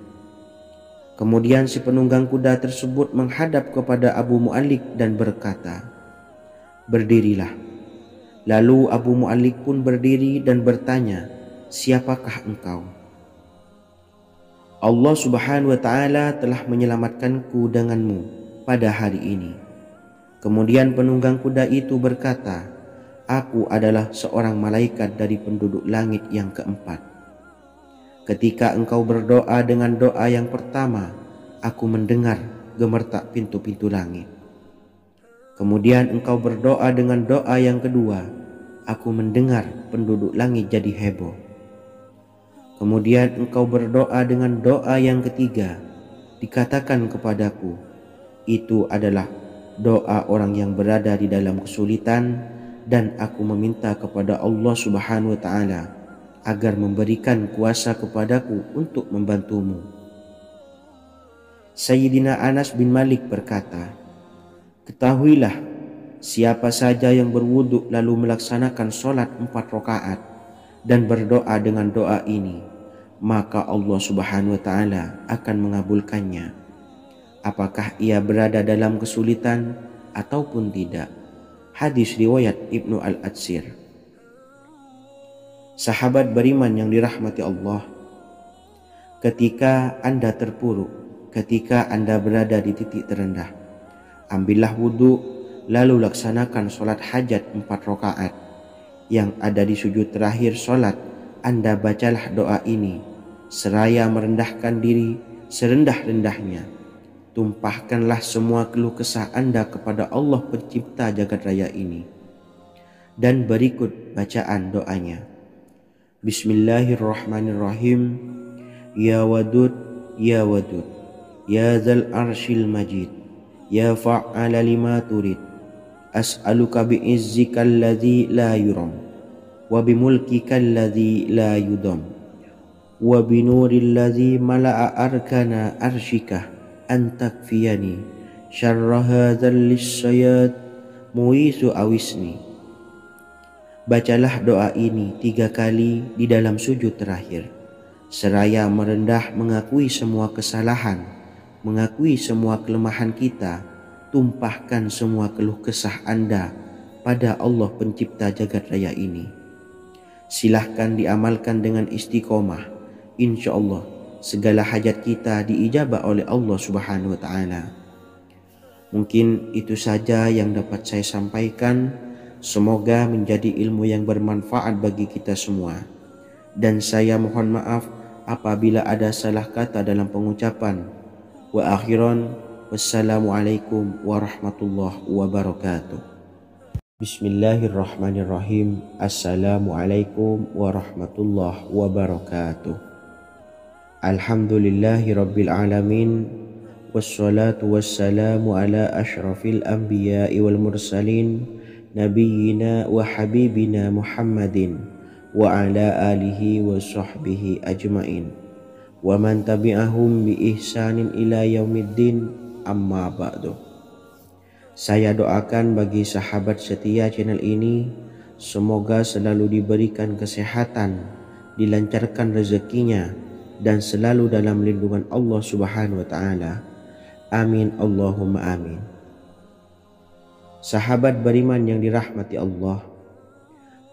Kemudian si penunggang kuda tersebut menghadap kepada Abu Mu'allik dan berkata, "Berdirilah." Lalu Abu Mu'allik pun berdiri dan bertanya, "Siapakah engkau?" "Allah Subhanahu wa ta'ala telah menyelamatkanku denganmu pada hari ini." Kemudian penunggang kuda itu berkata, "Aku adalah seorang malaikat dari penduduk langit yang keempat. Ketika engkau berdoa dengan doa yang pertama, aku mendengar gemertak pintu-pintu langit. Kemudian engkau berdoa dengan doa yang kedua, aku mendengar penduduk langit jadi heboh. Kemudian engkau berdoa dengan doa yang ketiga, dikatakan kepadaku, itu adalah doa orang yang berada di dalam kesulitan, dan aku meminta kepada Allah Subhanahu wa ta'ala agar memberikan kuasa kepadaku untuk membantumu." Sayyidina Anas bin Malik berkata, "Ketahuilah, siapa saja yang berwudu lalu melaksanakan sholat 4 rakaat dan berdoa dengan doa ini, maka Allah Subhanahu wa ta'ala akan mengabulkannya, apakah ia berada dalam kesulitan ataupun tidak." Hadis riwayat Ibnu Al-Atsir. Sahabat beriman yang dirahmati Allah, ketika Anda terpuruk, ketika Anda berada di titik terendah, ambillah wudu, lalu laksanakan sholat hajat 4 rakaat. Yang ada di sujud terakhir sholat, Anda bacalah doa ini, seraya merendahkan diri serendah-rendahnya. Tumpahkanlah semua keluh kesah Anda kepada Allah pencipta jagat raya ini. Dan berikut bacaan doanya. Bismillahirrahmanirrahim. Ya Wadud, Ya Wadud, Ya Dzal Arsyil Majid, Ya Fa'ala lima turid, as'aluka bi'izzika alladzi la yuram, wa bimulkika alladzi la yudam, wa binuril ladzi mala'a arkana arsyika, antakfiyani syarra hadzal lisyayat muisu awisni. Bacalah doa ini 3 kali di dalam sujud terakhir, seraya merendah mengakui semua kesalahan, mengakui semua kelemahan kita. Tumpahkan semua keluh kesah Anda pada Allah pencipta jagat raya ini. Silahkan diamalkan dengan istiqomah. Insya Allah segala hajat kita diijabah oleh Allah Subhanahu wa ta'ala. Mungkin itu saja yang dapat saya sampaikan. Semoga menjadi ilmu yang bermanfaat bagi kita semua. Dan saya mohon maaf apabila ada salah kata dalam pengucapan. Wa akhiran, wassalamualaikum warahmatullahi wabarakatuh. Bismillahirrahmanirrahim. Assalamualaikum warahmatullahi wabarakatuh. Alhamdulillahi rabbil alamin, wassalatu wassalamu ala ashrafil anbiya'i wal mursalin, nabiyyina wa habibina Muhammadin wa ala alihi wa sahbihi ajmain, wa man tabi'ahum bi ihsanin ila yaumiddin, amma ba'du. Saya doakan bagi sahabat setia channel ini, semoga selalu diberikan kesehatan, dilancarkan rezekinya, dan selalu dalam lindungan Allah Subhanahu wa taala. Amin Allahumma amin. Sahabat beriman yang dirahmati Allah,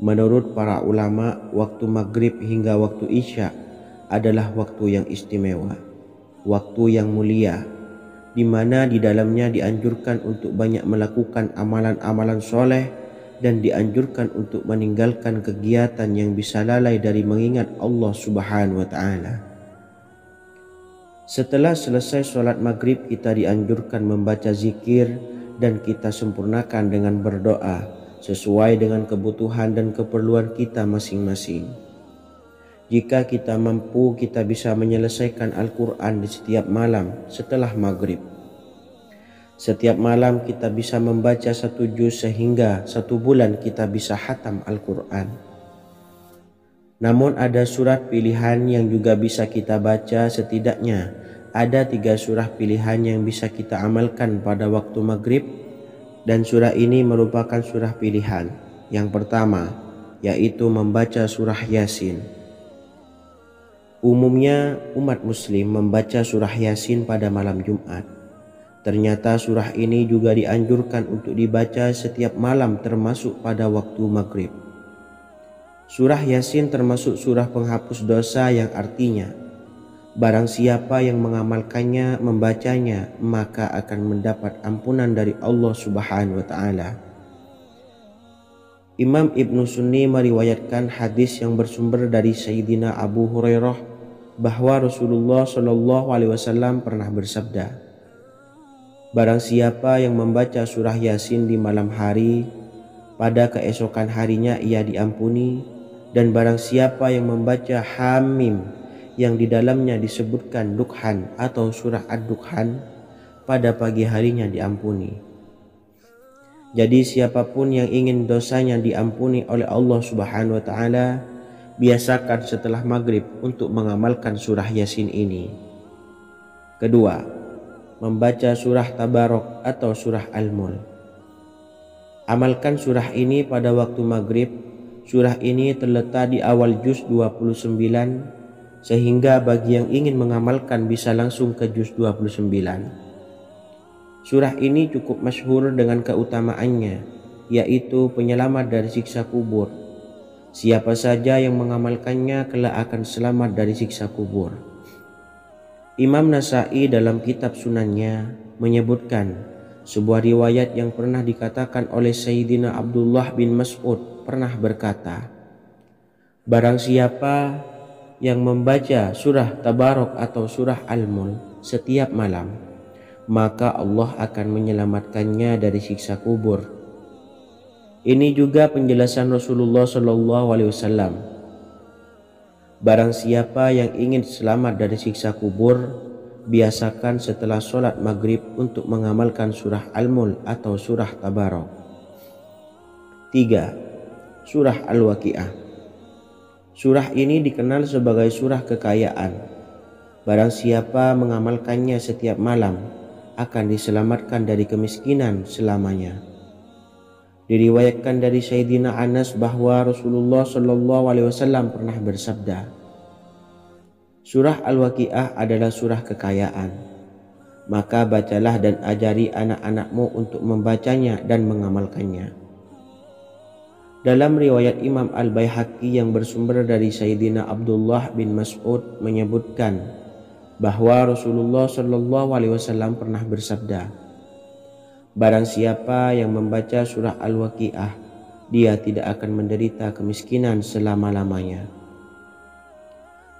menurut para ulama, waktu maghrib hingga waktu isya adalah waktu yang istimewa, waktu yang mulia, di mana di dalamnya dianjurkan untuk banyak melakukan amalan-amalan soleh dan dianjurkan untuk meninggalkan kegiatan yang bisa lalai dari mengingat Allah Subhanahu wa taala. Setelah selesai sholat maghrib, kita dianjurkan membaca zikir dan kita sempurnakan dengan berdoa sesuai dengan kebutuhan dan keperluan kita masing-masing. Jika kita mampu, kita bisa menyelesaikan Al-Quran di setiap malam setelah maghrib. Setiap malam kita bisa membaca 1 juz sehingga 1 bulan kita bisa khatam Al-Quran. Namun ada surat pilihan yang juga bisa kita baca. Setidaknya ada 3 surah pilihan yang bisa kita amalkan pada waktu maghrib, dan surah ini merupakan surah pilihan. Yang pertama yaitu membaca surah Yasin. Umumnya umat muslim membaca surah Yasin pada malam Jumat. Ternyata surah ini juga dianjurkan untuk dibaca setiap malam termasuk pada waktu maghrib. Surah Yasin termasuk surah penghapus dosa yang artinya barang siapa yang mengamalkannya, membacanya, maka akan mendapat ampunan dari Allah Subhanahu wa taala. Imam Ibnu Sunni meriwayatkan hadis yang bersumber dari Sayyidina Abu Hurairah bahwa Rasulullah Shallallahu alaihi wasallam pernah bersabda, barang siapa yang membaca surah Yasin di malam hari, pada keesokan harinya ia diampuni. Dan barang siapa yang membaca Hamim yang di dalamnya disebutkan Dukhan atau surah Ad-Dukhan, pada pagi harinya diampuni. Jadi siapapun yang ingin dosanya diampuni oleh Allah Subhanahu wa taala, biasakan setelah maghrib untuk mengamalkan surah Yasin ini. Kedua, membaca surah Tabarok atau surah Al-Mulk. Amalkan surah ini pada waktu maghrib. Surah ini terletak di awal juz 29, sehingga bagi yang ingin mengamalkan bisa langsung ke juz 29. Surah ini cukup masyhur dengan keutamaannya, yaitu penyelamat dari siksa kubur. Siapa saja yang mengamalkannya kelak akan selamat dari siksa kubur. Imam Nasa'i dalam kitab Sunannya menyebutkan sebuah riwayat yang pernah dikatakan oleh Sayyidina Abdullah bin Mas'ud pernah berkata, barang siapa yang membaca surah Tabarok atau surah Al-Mulk setiap malam, maka Allah akan menyelamatkannya dari siksa kubur. Ini juga penjelasan Rasulullah Shallallahu alaihi wasallam. Barang siapa yang ingin selamat dari siksa kubur, biasakan setelah sholat maghrib untuk mengamalkan surah Al-Mulk atau surah Tabarok. 3. Surah Al-Waqiah. Surah ini dikenal sebagai surah kekayaan. Barang siapa mengamalkannya setiap malam akan diselamatkan dari kemiskinan selamanya. Diriwayatkan dari Sayyidina Anas bahwa Rasulullah Shallallahu alaihi wasallam pernah bersabda, surah Al-Waqiah adalah surah kekayaan. Maka bacalah dan ajari anak-anakmu untuk membacanya dan mengamalkannya. Dalam riwayat Imam Al-Baihaqi yang bersumber dari Sayyidina Abdullah bin Mas'ud menyebutkan bahwa Rasulullah Shallallahu alaihi wasallam pernah bersabda, barang siapa yang membaca surah Al-Waqiah, dia tidak akan menderita kemiskinan selama-lamanya.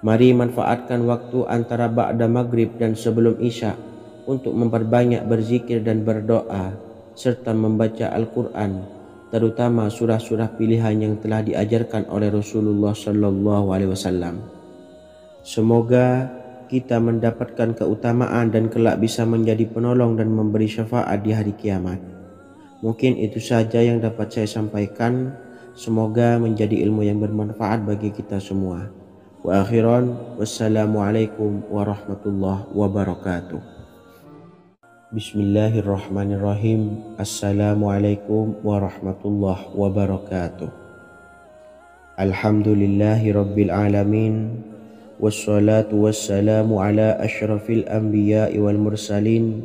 Mari manfaatkan waktu antara ba'da maghrib dan sebelum isya untuk memperbanyak berzikir dan berdoa serta membaca Al-Quran, terutama surah-surah pilihan yang telah diajarkan oleh Rasulullah Shallallahu alaihi wasallam. Semoga kita mendapatkan keutamaan dan kelak bisa menjadi penolong dan memberi syafaat di hari kiamat. Mungkin itu saja yang dapat saya sampaikan. Semoga menjadi ilmu yang bermanfaat bagi kita semua. Wa akhiran, wassalamualaikum warahmatullahi wabarakatuh. Bismillahirrahmanirrahim. Assalamualaikum warahmatullahi wabarakatuh. Alhamdulillahi rabbil alamin. wassalatu wassalamu ala asyrafil anbiya'i wal mursalin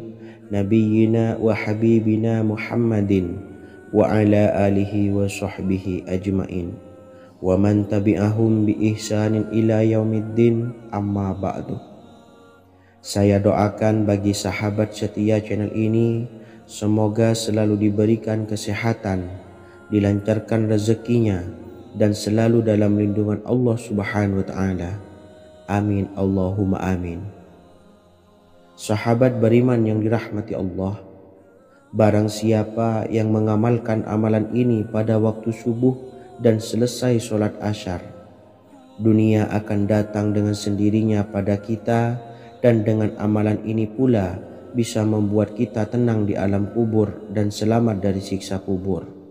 nabiyyina wa habibina Muhammadin wa ala alihi wa sahbihi ajmain wa man tabi'ahum bi ihsanin ila yaumiddin, amma ba'du. Saya doakan bagi sahabat setia channel ini, semoga selalu diberikan kesehatan, dilancarkan rezekinya, dan selalu dalam lindungan Allah Subhanahu wa ta'ala. Amin Allahumma amin. Sahabat beriman yang dirahmati Allah, barang siapa yang mengamalkan amalan ini pada waktu subuh dan selesai sholat asyar, dunia akan datang dengan sendirinya pada kita, dan dengan amalan ini pula bisa membuat kita tenang di alam kubur dan selamat dari siksa kubur.